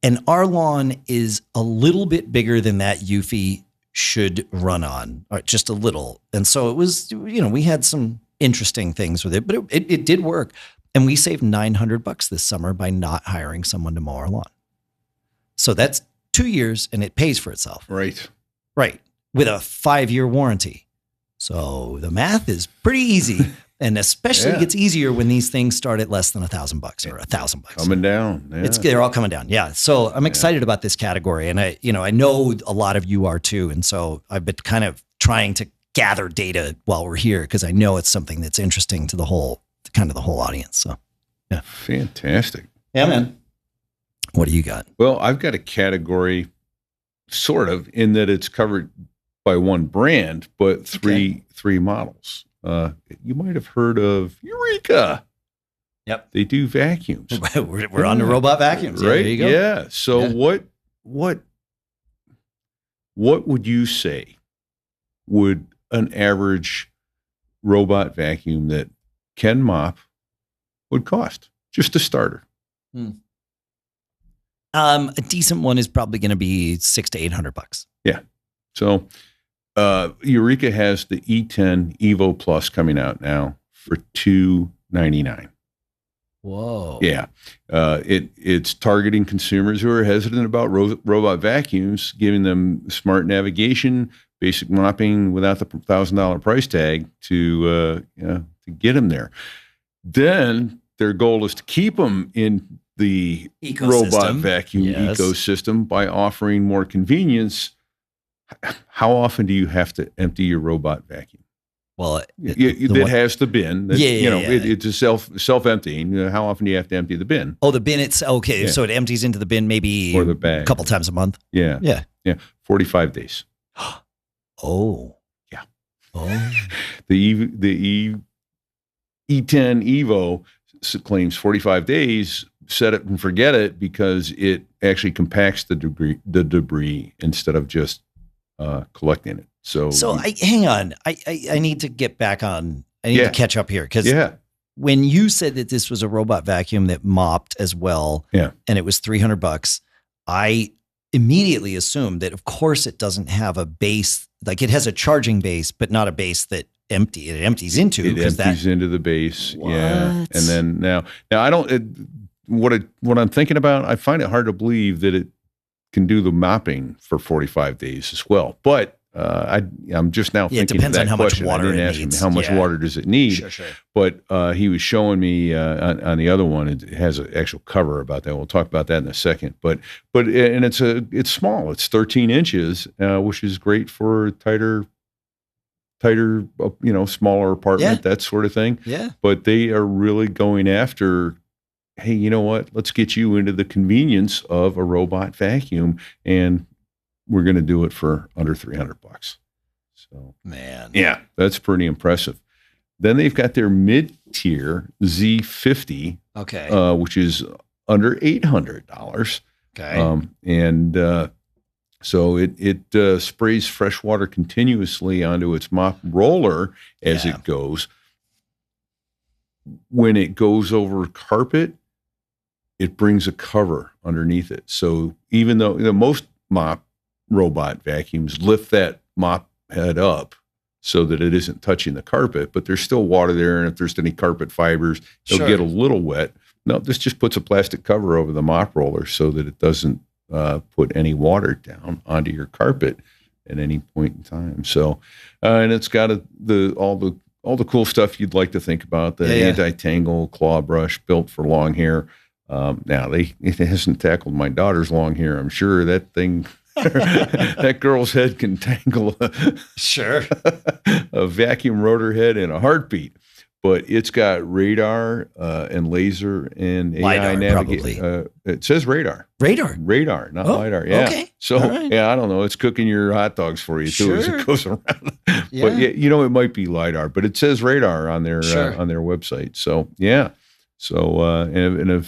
and our lawn is a little bit bigger than that Eufy should run on, or just a little. And so it was, we had some interesting things with it, but it did work. And we saved $900 this summer by not hiring someone to mow our lawn. So that's 2 years and it pays for itself. Right. With a 5-year warranty. So the math is pretty easy, and especially gets easier when these things start at less than $1,000 or $1,000. Coming down. Yeah. They're all coming down. Yeah. So I'm excited about this category, and I know a lot of you are too. And so I've been kind of trying to gather data while we're here, because I know it's something that's interesting to the whole audience. So yeah. Fantastic. Yeah, man. What do you got? Well, I've got a category sort of in that it's covered by one brand, but three models. You might have heard of Eureka. Yep. They do vacuums. We're on the robot vacuums. Right. Yeah, there you go. Yeah. So what would you say would an average robot vacuum that can mop would cost? Just a starter. A decent one is probably going to be $600 to $800. Yeah. So Eureka has the E10 Evo Plus coming out now for $299. Whoa. Yeah. It's targeting consumers who are hesitant about robot vacuums, giving them smart navigation, basic mopping without the $1,000 price tag to get them there. Then their goal is to keep them in the robot vacuum ecosystem by offering more convenience. How often do you have to empty your robot vacuum? Well, it has the bin. It's a self-emptying. How often do you have to empty the bin? Oh, the bin. It's okay. Yeah. So it empties into the bin maybe or the bag. A couple times a month. Yeah. 45 days. Oh. Yeah. Oh. The E10 Evo claims 45 days. Set it and forget it, because it actually compacts the debris instead of just collecting it. So hang on. I need to get back on. I need to catch up here, because when you said that this was a robot vacuum that mopped as well, and it was $300, I immediately assumed that, of course, it doesn't have a base. Like, it has a charging base, but not a base that it empties into. It empties into the base. What? Yeah. And then now I don't. What I'm thinking about, I find it hard to believe that it can do the mopping for 45 days as well. But I'm just now thinking it depends of that on how question. much water I didn't it ask needs. him how much water does it need. Sure. But he was showing me on the other one. It has an actual cover about that. We'll talk about that in a second. But it's small. It's 13 inches, which is great for tighter, smaller apartment, that sort of thing. Yeah. But they are really going after, hey, you know what? Let's get you into the convenience of a robot vacuum, and we're going to do it for under $300. So, man, yeah, that's pretty impressive. Then they've got their mid-tier Z50, which is under $800. Okay, so it sprays fresh water continuously onto its mop roller as it goes. When it goes over carpet, it brings a cover underneath it. So even though most mop robot vacuums lift that mop head up so that it isn't touching the carpet, but there's still water there, and if there's any carpet fibers, it'll get a little wet. No, this just puts a plastic cover over the mop roller so that it doesn't put any water down onto your carpet at any point in time. So, and it's got all the cool stuff you'd like to think about. The anti-tangle claw brush built for long hair. Now it hasn't tackled my daughter's long hair. I'm sure that thing, that girl's head can tangle a vacuum rotor head in a heartbeat. But it's got radar and laser and AI navigation. It says radar. Radar, not LiDAR. Yeah. Okay. So I don't know. It's cooking your hot dogs for you too as it goes around. But it might be LiDAR, but it says radar on their website. So So and a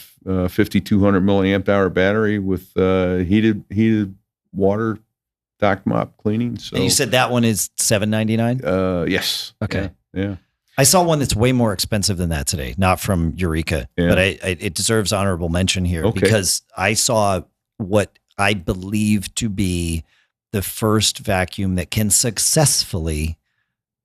5,200 milliamp hour battery with heated water dock mop cleaning. So, and you said that one is $799? Yes. Okay. Yeah. I saw one that's way more expensive than that today, not from Eureka, but it deserves honorable mention here because I saw what I believe to be the first vacuum that can successfully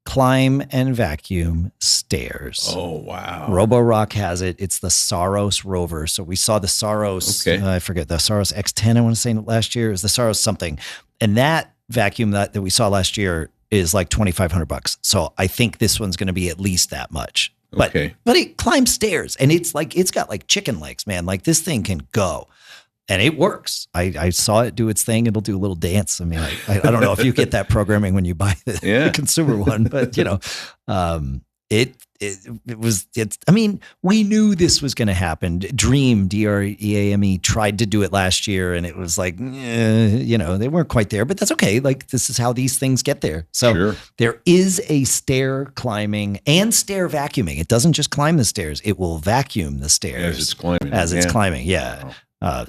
climb and vacuum stairs. Oh, wow. Roborock has it. It's the Saros Rover. So we saw the Saros, I forget, the Saros X10, I want to say last year. It was the Saros something. And that vacuum that we saw last year is like $2,500. So I think this one's going to be at least that much. But it climbs stairs, and it's got like chicken legs, man. Like, this thing can go. And it works. I saw it do its thing. It'll do a little dance. I mean, I don't know if you get that programming when you buy the consumer one, but I mean, we knew this was going to happen. Dream, DREAME, tried to do it last year, and it was like, they weren't quite there, but that's okay. Like, this is how these things get there. So there is a stair climbing and stair vacuuming. It doesn't just climb the stairs. It will vacuum the stairs as it's climbing. Yeah. Wow.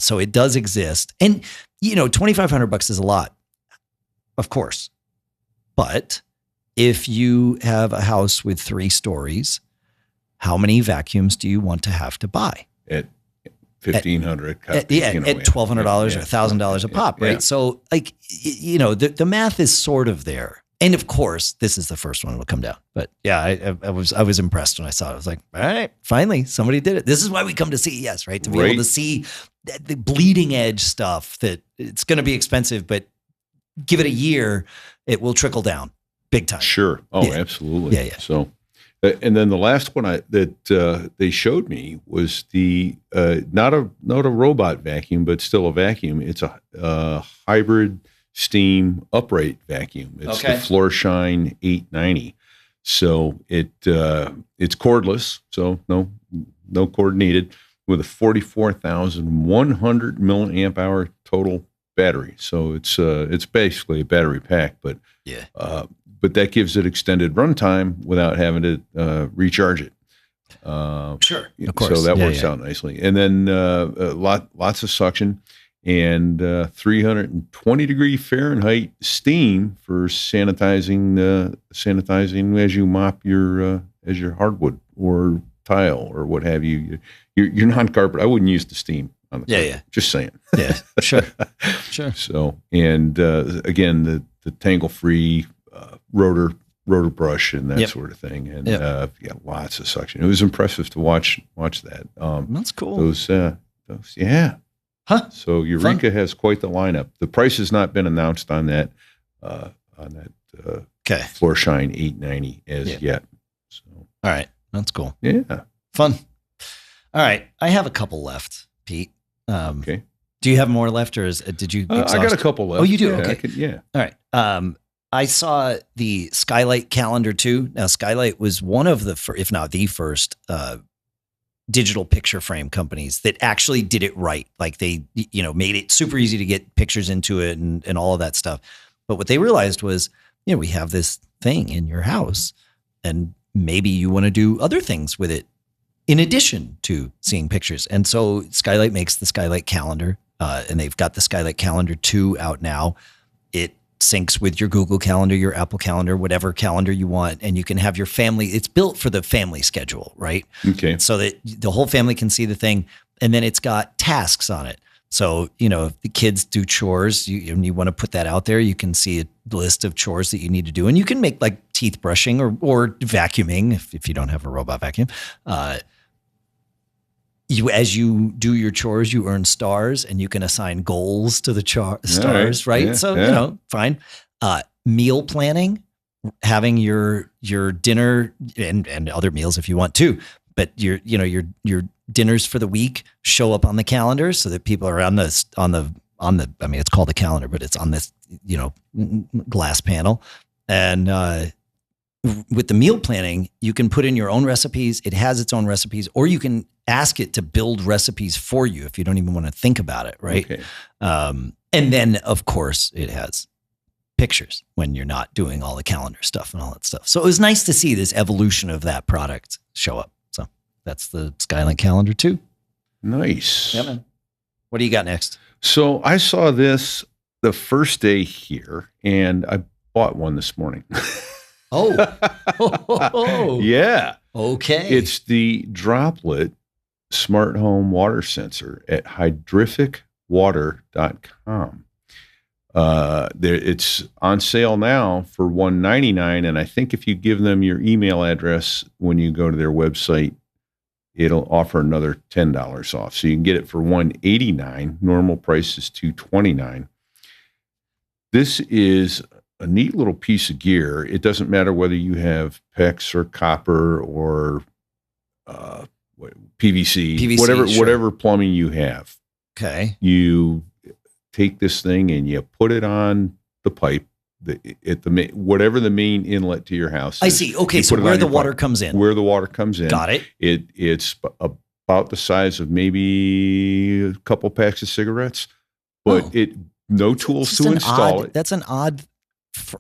So it does exist. And, $2,500 is a lot, of course. But if you have a house with 3 stories, how many vacuums do you want to have to buy? At $1,500. At $1,200 or $1,000 a pop, right? So, the math is sort of there. And of course, this is the first one that'll come down. But yeah, I was impressed when I saw it. I was like, all right, finally, somebody did it. This is why we come to CES, right? To be able to see the bleeding edge stuff that it's going to be expensive, but give it a year, it will trickle down big time. Sure. Oh, absolutely. Yeah. So, and then the last one that they showed me was the not a robot vacuum, but still a vacuum. It's a hybrid steam upright vacuum. It's the Floorshine 890. So it's cordless, so no cord needed, with a 44,100 milliamp hour total battery. So it's basically a battery pack, but that gives it extended runtime without having to recharge it. Sure, of course. So that works out nicely. And then lots of suction and 320 degree Fahrenheit steam for sanitizing as you mop your hardwood or tile or what have you. You're non-carpet. I wouldn't use the steam on the carpet. Just saying. Yeah, sure. So, and again, the tangle-free rotor brush and that sort of thing, and lots of suction. It was impressive to watch that. That's cool. Those. So Eureka has quite the lineup. The price has not been announced on that Floorshine 890 as yet. So, all right, that's cool. Yeah, fun. All right, I have a couple left, Pete. Okay. Do you have more left, or did you? I got a couple left. Oh, you do? Yeah, Okay. All right. I saw the Skylight Calendar 2. Now, Skylight was one of the, if not the first, digital picture frame companies that actually did it right. Like they, made it super easy to get pictures into it and all of that stuff. But what they realized was, we have this thing in your house and maybe you want to do other things with it in addition to seeing pictures. And so Skylight makes the Skylight Calendar, and they've got the Skylight Calendar 2 out now. It syncs with your Google Calendar, your Apple Calendar, whatever calendar you want, and you can have your family. It's built for the family schedule, right? Okay. So that the whole family can see the thing, and then it's got tasks on it. So, if the kids do chores, you want to put that out there, you can see a list of chores that you need to do, and you can make like teeth brushing or vacuuming if you don't have a robot vacuum. As you do your chores, you earn stars, and you can assign goals to the stars, right? Yeah, so, fine. Meal planning, having your dinner and other meals if you want to, but your dinners for the week show up on the calendar so that people are on the, I mean, it's called a calendar, but it's on this, glass panel. And, with the meal planning, you can put in your own recipes. It has its own recipes, or you can ask it to build recipes for you if you don't even want to think about it, right? Okay. And then, of course, it has pictures when you're not doing all the calendar stuff and all that stuff. So it was nice to see this evolution of that product show up. So that's the Skylight Calendar 2. Nice. Yeah, man. What do you got next? So I saw this the first day here, and I bought one this morning. Oh. Yeah. Okay. It's the Droplet Smarthome water sensor at hydrificwater.com. It's on sale now for $199, and I think if you give them your email address when you go to their website, it'll offer another $10 off. So you can get it for $189. Normal price is $229. This is a neat little piece of gear. It doesn't matter whether you have PEX or copper or PVC, whatever plumbing you have. Okay. You take this thing and you put it on the pipe whatever the main inlet to your house is. I see. Okay, so where the water comes in. Where the water comes in. Got it. It's about the size of maybe a couple packs of cigarettes, but no tools to install it. That's an odd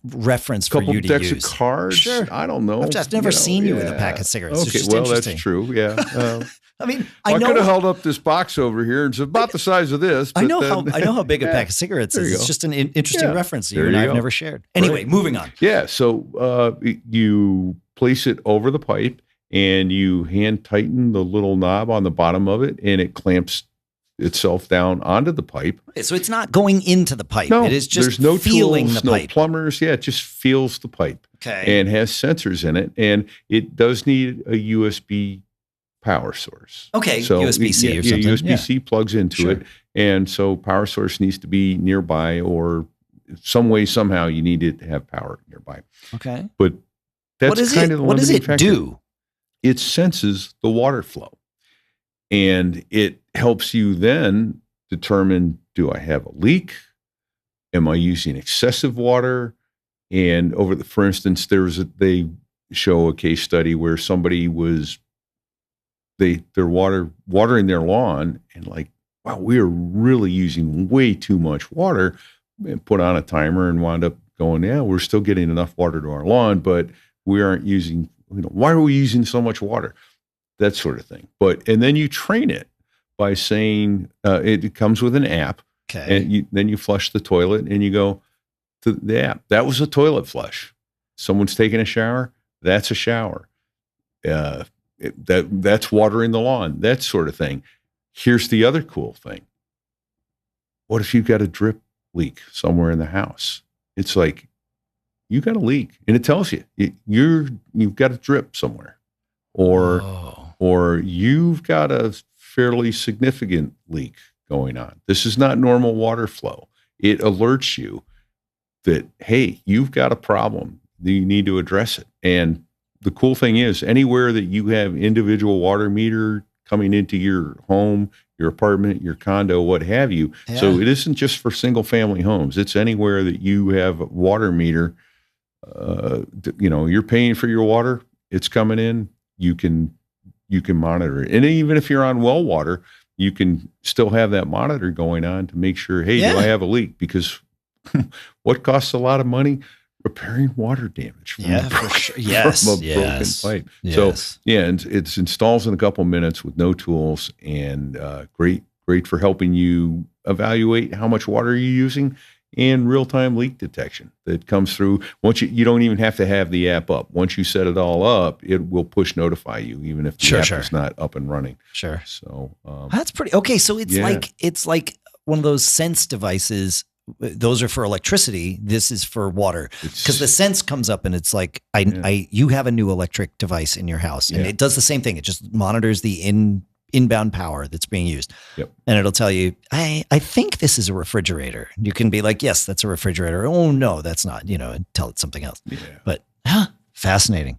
reference for couple you to decks use. of cards. Sure. I don't know. I've never seen you with a pack of cigarettes. Okay, well, that's true. Yeah. I mean, I could have held up this box over here. It's about the size of this. But I know how big a pack of cigarettes is. It's just an interesting reference that you and I have never shared. Anyway, moving on. Yeah. So you place it over the pipe and you hand tighten the little knob on the bottom of it, and it clamps itself down onto the pipe. So it's not going into the pipe. No, it is just there's no feeling tools, the no pipe. plumbers. Yeah, it just feels the pipe. Okay. And has sensors in it. And it does need a USB power source. Okay, so USB-C or something. USB-C plugs into it. And so power source needs to be nearby, or some way, somehow you need it to have power nearby. Okay. But that's kind of the what does limiting it factor. do? It senses the water flow. And it helps you then determine, do I have a leak? Am I using excessive water? And for instance, they show a case study where somebody was, they're watering their lawn, and like, wow, we are really using way too much water, and put on a timer and wound up going, yeah, we're still getting enough water to our lawn, but we aren't using, why are we using so much water? That sort of thing. And then you train it by saying, it comes with an app. Okay. And then you flush the toilet and you go to the app. That was a toilet flush. Someone's taking a shower. That's a shower. That's watering the lawn, that sort of thing. Here's the other cool thing. What if you've got a drip leak somewhere in the house? It's like, you got a leak, and it tells you you've got a drip somewhere, or you've got a fairly significant leak going on. This is not normal water flow. It alerts you that, hey, you've got a problem, that you need to address it. And the cool thing is, anywhere that you have individual water meter coming into your home, your apartment, your condo, what have you. Yeah. So it isn't just for single family homes. It's anywhere that you have a water meter. You're paying for your water. It's coming in. You can monitor it. And even if you're on well water, you can still have that monitor going on to make sure, hey, do I have a leak? Because what costs a lot of money? Repairing water damage from a broken pipe. Yes. So and it installs in a couple minutes with no tools, and great for helping you evaluate how much water you're using, and real-time leak detection that comes through. Once you don't even have to have the app up. Once you set it all up, it will push notify you, even if the app is not up and running. Sure. So that's pretty okay. So it's like one of those sense devices. Those are for electricity. This is for water, because the sense comes up and it's like, you have a new electric device in your house, and it does the same thing. It just monitors the inbound power that's being used. Yep. And it'll tell you, I think this is a refrigerator. You can be like, yes, that's a refrigerator. Oh no, that's not, and tell it something else. Yeah. But fascinating.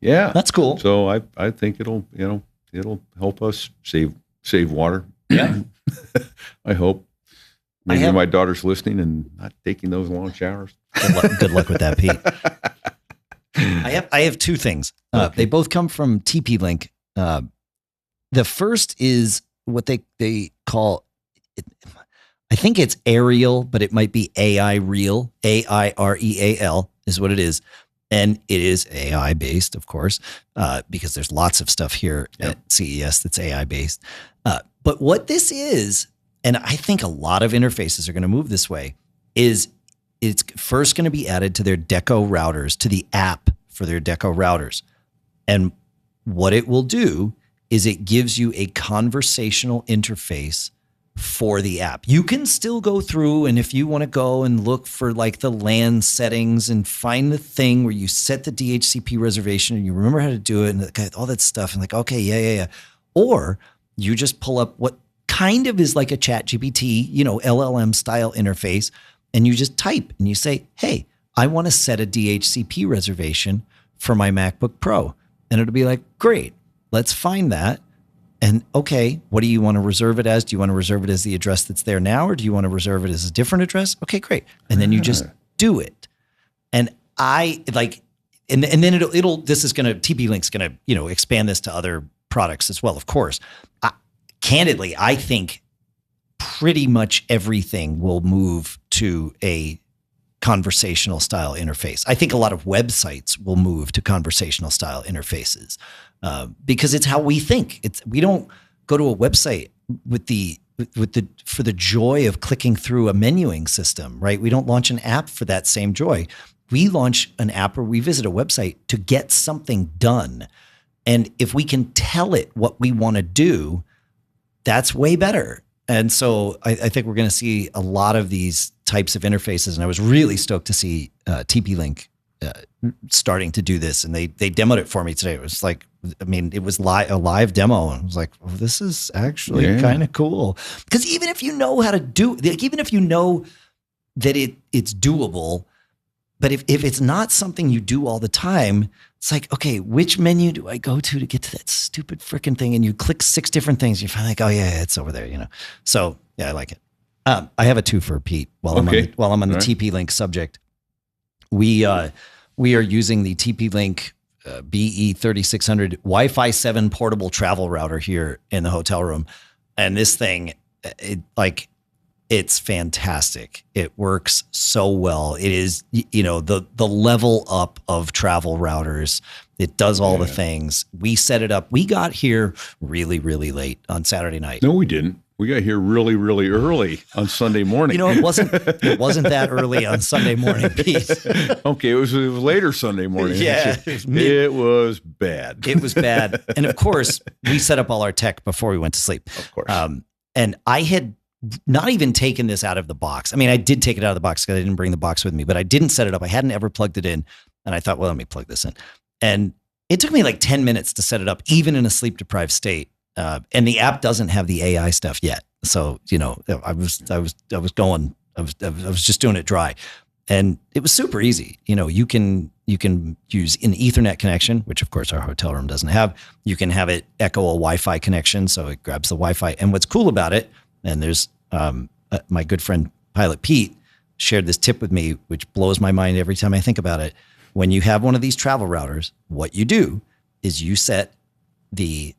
Yeah. That's cool. So I think it'll help us save water. Yeah. I hope. Maybe my daughter's listening and not taking those long showers. Good luck with that, Pete. I have two things. They both come from TP Link. The first is what they call it. I think it's Aireal, but it might be AI Real. AIREAL is what it is. And it is AI based, of course, because there's lots of stuff here at CES that's AI based. But what this is, and I think a lot of interfaces are going to move this way, is it's first going to be added to their Deco routers, to the app for their Deco routers. And what it will do is it gives you a conversational interface for the app. You can still go through, and if you want to go and look for like the LAN settings and find the thing where you set the DHCP reservation and you remember how to do it and all that stuff, and like, okay, yeah. Or you just pull up what kind of is like a ChatGPT, LLM style interface, and you just type and you say, hey, I want to set a DHCP reservation for my MacBook Pro. And it'll be like, great, let's find that. And okay, what do you want to reserve it as? Do you want to reserve it as the address that's there now, or do you want to reserve it as a different address? Okay, great. And then you just do it. And I like, and then this is going to, TP Link's going to, expand this to other products as well, of course. Candidly, I think pretty much everything will move to a conversational style interface. I think a lot of websites will move to conversational style interfaces because it's how we think. We don't go to a website for the joy of clicking through a menuing system, right? We don't launch an app for that same joy. We launch an app or we visit a website to get something done. And if we can tell it what we want to do, that's way better. And so I think we're going to see a lot of these types of interfaces. And I was really stoked to see TP-Link starting to do this. And they demoed it for me today. It was like, I mean, it was a live demo. And I was like, oh, this is actually kind of cool. Because even if you know how to do, even if you know that it's doable, but if it's not something you do all the time, it's like, okay, which menu do I go to get to that stupid freaking thing? And you click 6 different things. You find like, oh yeah, it's over there, you know? So yeah, I like it. I have a 2 for Pete while I'm on the TP-Link subject. We are using the TP-Link BE3600 Wi-Fi 7 portable travel router here in the hotel room. And this thing, it's fantastic. It works so well. It is, you know, the level up of travel routers. It does all the things. We set it up. We got here really, really late on Saturday night. No, we didn't. We got here really, really early on Sunday morning. You know, it wasn't that early on Sunday morning, Pete. Okay, it was later Sunday morning. Yeah. It was bad. It was bad. And of course, we set up all our tech before we went to sleep. Of course. And I had not even taken this out of the box. I mean, I did take it out of the box because I didn't bring the box with me, but I didn't set it up. I hadn't ever plugged it in. And I thought, well, let me plug this in. And it took me like 10 minutes to set it up, even in a sleep deprived state. And the app doesn't have the AI stuff yet. So, you know, I was just doing it dry, and it was super easy. You know, you can use an Ethernet connection, which of course our hotel room doesn't have. You can have it echo a Wi-Fi connection. So it grabs the Wi-Fi. And what's cool about it, and there's my good friend Pilot Pete shared this tip with me, which blows my mind every time I think about it. When you have one of these travel routers, what you do is you set the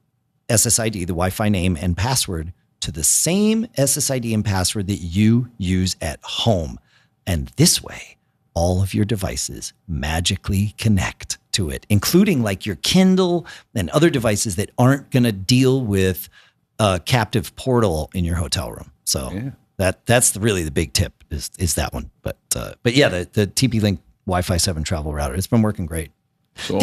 SSID, the Wi-Fi name and password, to the same SSID and password that you use at home. And this way, all of your devices magically connect to it, including like your Kindle and other devices that aren't going to deal with a captive portal in your hotel room. So that's really the big tip is that one. But yeah, the TP-Link Wi-Fi 7 travel router, it's been working great. So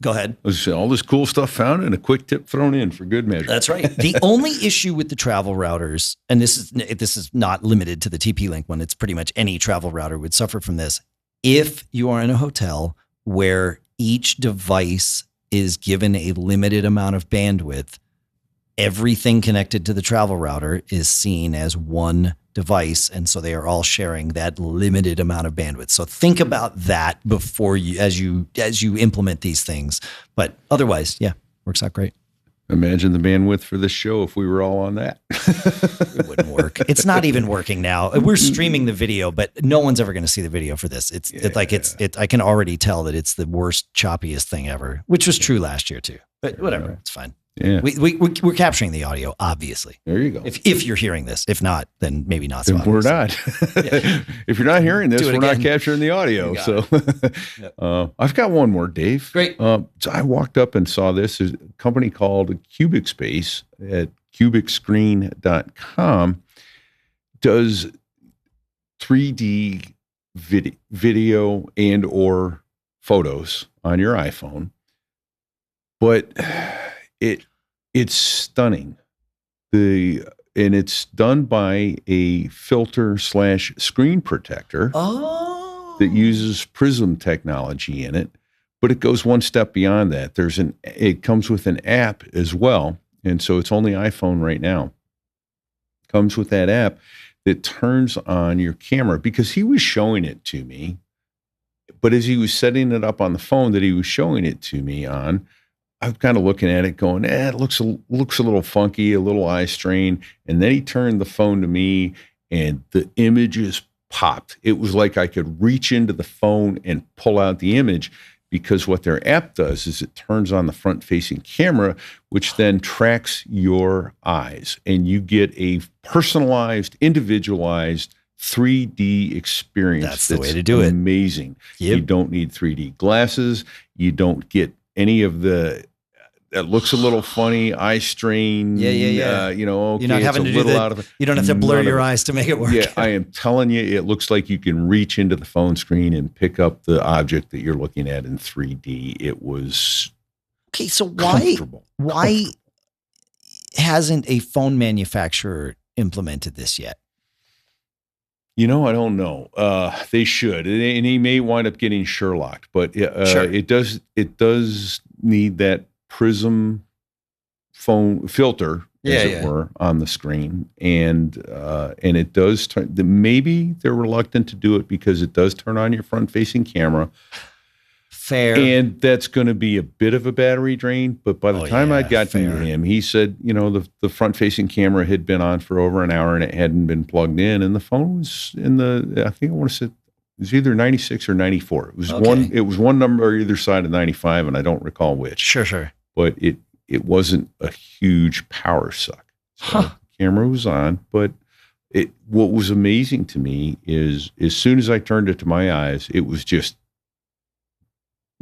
go ahead. All this cool stuff found and a quick tip thrown in for good measure. That's right. The only issue with the travel routers, and this is not limited to the TP-Link one, it's pretty much any travel router would suffer from this. If you are in a hotel where each device is given a limited amount of bandwidth, everything connected to the travel router is seen as one device, and so they are all sharing that limited amount of bandwidth. So think about that before you as you implement these things. But otherwise, yeah, works out great. Imagine the bandwidth for this show if we were all on that. It wouldn't work. It's not even working now. We're streaming the video, but no one's ever going to see the video for this. I can already tell that it's the worst, choppiest thing ever, which was true last year too. But whatever, it's fine. Yeah, we're capturing the audio, obviously. There you go. If you're hearing this, if not, then maybe not. Then we're not. If you're not hearing this, we're not capturing the audio. So I've got one more, Dave. Great. So I walked up and saw this. There's a company called Cubic Space at cubicscreen.com does 3D video and or photos on your iPhone, but it's stunning. And it's done by a filter / screen protector that uses Prism technology in it, but it goes one step beyond that. It comes with an app as well, and so it's only iPhone right now. Comes with that app that turns on your camera, because he was showing it to me, but as he was setting it up on the phone that he was showing it to me on, I'm kind of looking at it going, it looks a little funky, a little eye strain. And then he turned the phone to me and the images popped. It was like I could reach into the phone and pull out the image, because what their app does is it turns on the front-facing camera, which then tracks your eyes. And you get a personalized, individualized 3D experience. That's the way to do it. Amazing. Yep. You don't need 3D glasses. You don't get any of the... That looks a little funny, eye strain. Yeah. You know, okay, you're not having to do that. You don't have to blur your eyes to make it work. Yeah, I am telling you, it looks like you can reach into the phone screen and pick up the object that you're looking at in 3D. It was okay. So why hasn't a phone manufacturer implemented this yet? I don't know. They should, and he may wind up getting Sherlocked, but Sure. It does need that prism phone filter, as it were, on the screen, and it does turn. Maybe they're reluctant to do it because it does turn on your front-facing camera. Fair. And that's going to be a bit of a battery drain. But by the time I got to him, he said, the front-facing camera had been on for over an hour and it hadn't been plugged in. And the phone was I think I want to say, it was either 96 or 94. It was one number on either side of 95, and I don't recall which. Sure. But it wasn't a huge power suck. So the camera was on, but what was amazing to me is as soon as I turned it to my eyes, it was just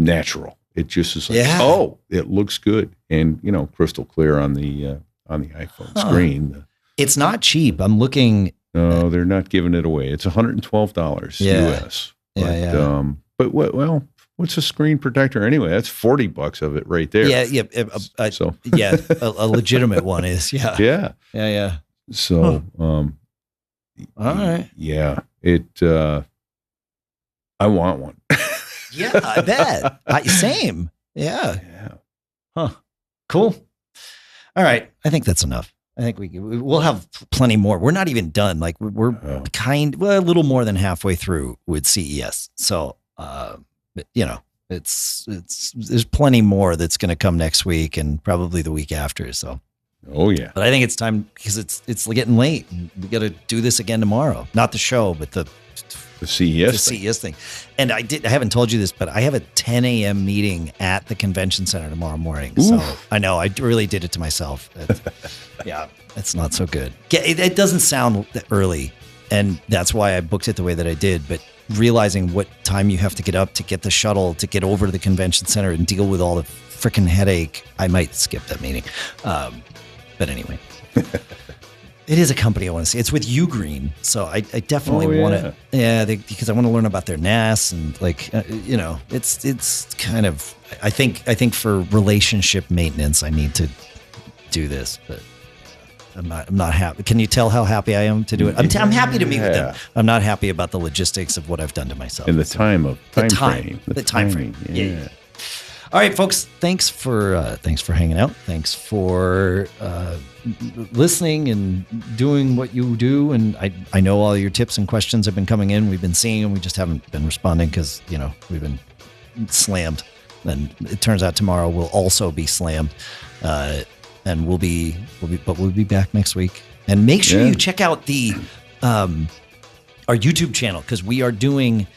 natural. It just is like, it looks good, and crystal clear on the iPhone screen. It's not cheap. I'm looking. No, they're not giving it away. It's $112 US. But what's a screen protector anyway? That's $40 of it right there. A legitimate one is. Yeah. So, all right. Yeah, I want one. Yeah, I bet. Same. Yeah. Huh. Cool. All right. I think that's enough. I think we'll have plenty more. We're not even done. Like we're a little more than halfway through with CES. So, there's plenty more that's going to come next week and probably the week after. So, but I think it's time because it's getting late. We got to do this again tomorrow. Not the show, but the CES thing. And I haven't told you this, but I have a 10 a.m. meeting at the convention center tomorrow morning. Oof. So I know I really did it to myself. It's not so good. It doesn't sound early, and that's why I booked it the way that I did. But realizing what time you have to get up to get the shuttle to get over to the convention center and deal with all the freaking headache, I might skip that meeting. But anyway. It is a company I want to see. It's with Ugreen, so I definitely want to. Yeah, because I want to learn about their NAS and it's kind of. I think for relationship maintenance, I need to do this, but I'm not happy. Can you tell how happy I am to do it? I'm happy to meet with them. I'm not happy about the logistics of what I've done to myself. And the time frame. The time frame. Yeah. All right, folks. Thanks for hanging out. Thanks for listening and doing what you do. And I know all your tips and questions have been coming in. We've been seeing them. We just haven't been responding because we've been slammed. And it turns out tomorrow we'll also be slammed. And we'll be back next week. And make sure you check out the our YouTube channel because we are doing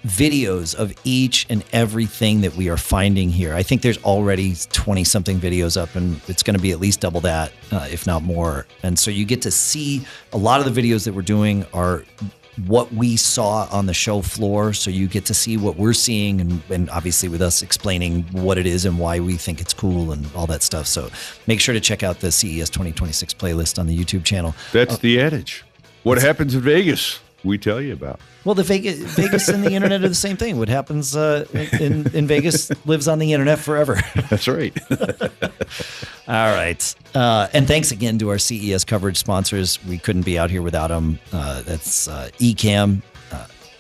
videos of each and everything that we are finding here. I think there's already 20 something videos up, and it's going to be at least double that, if not more. And so you get to see a lot of the videos that we're doing are what we saw on the show floor. So you get to see what we're seeing, and obviously with us explaining what it is and why we think it's cool and all that stuff. So make sure to check out the CES 2026 playlist on the YouTube channel. That's the adage. What happens in Vegas, we tell you about. Well, the Vegas and the internet are the same thing. What happens in Vegas lives on the internet forever. That's right. All right. And thanks again to our CES coverage sponsors. We couldn't be out here without them. That's Ecamm,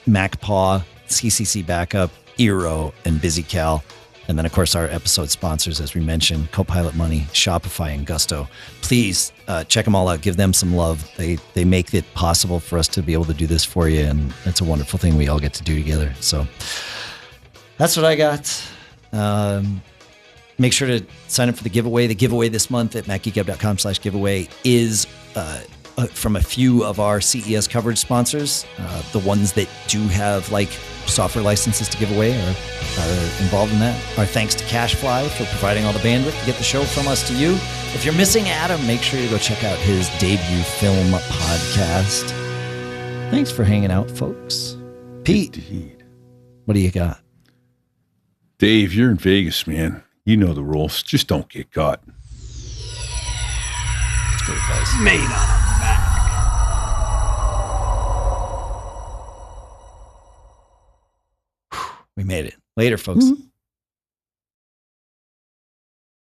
MacPaw, CCC Backup, Eero, and BusyCal. And then, of course, our episode sponsors, as we mentioned, Copilot Money, Shopify, and Gusto. Please check them all out. Give them some love. They make it possible for us to be able to do this for you, and it's a wonderful thing we all get to do together. So that's what I got. Make sure to sign up for the giveaway. The giveaway this month at macgeekgab.com/giveaway is from a few of our CES coverage sponsors. The ones that do have software licenses to give away are involved in that. Our thanks to CashFly for providing all the bandwidth to get the show from us to you. If you're missing Adam, make sure you go check out his debut film podcast. Thanks for hanging out, folks. Pete, Indeed. What do you got? Dave, you're in Vegas, man. You know the rules. Just don't get caught. That's good advice. Made on a Mac. We made it. Later, folks. Mm-hmm.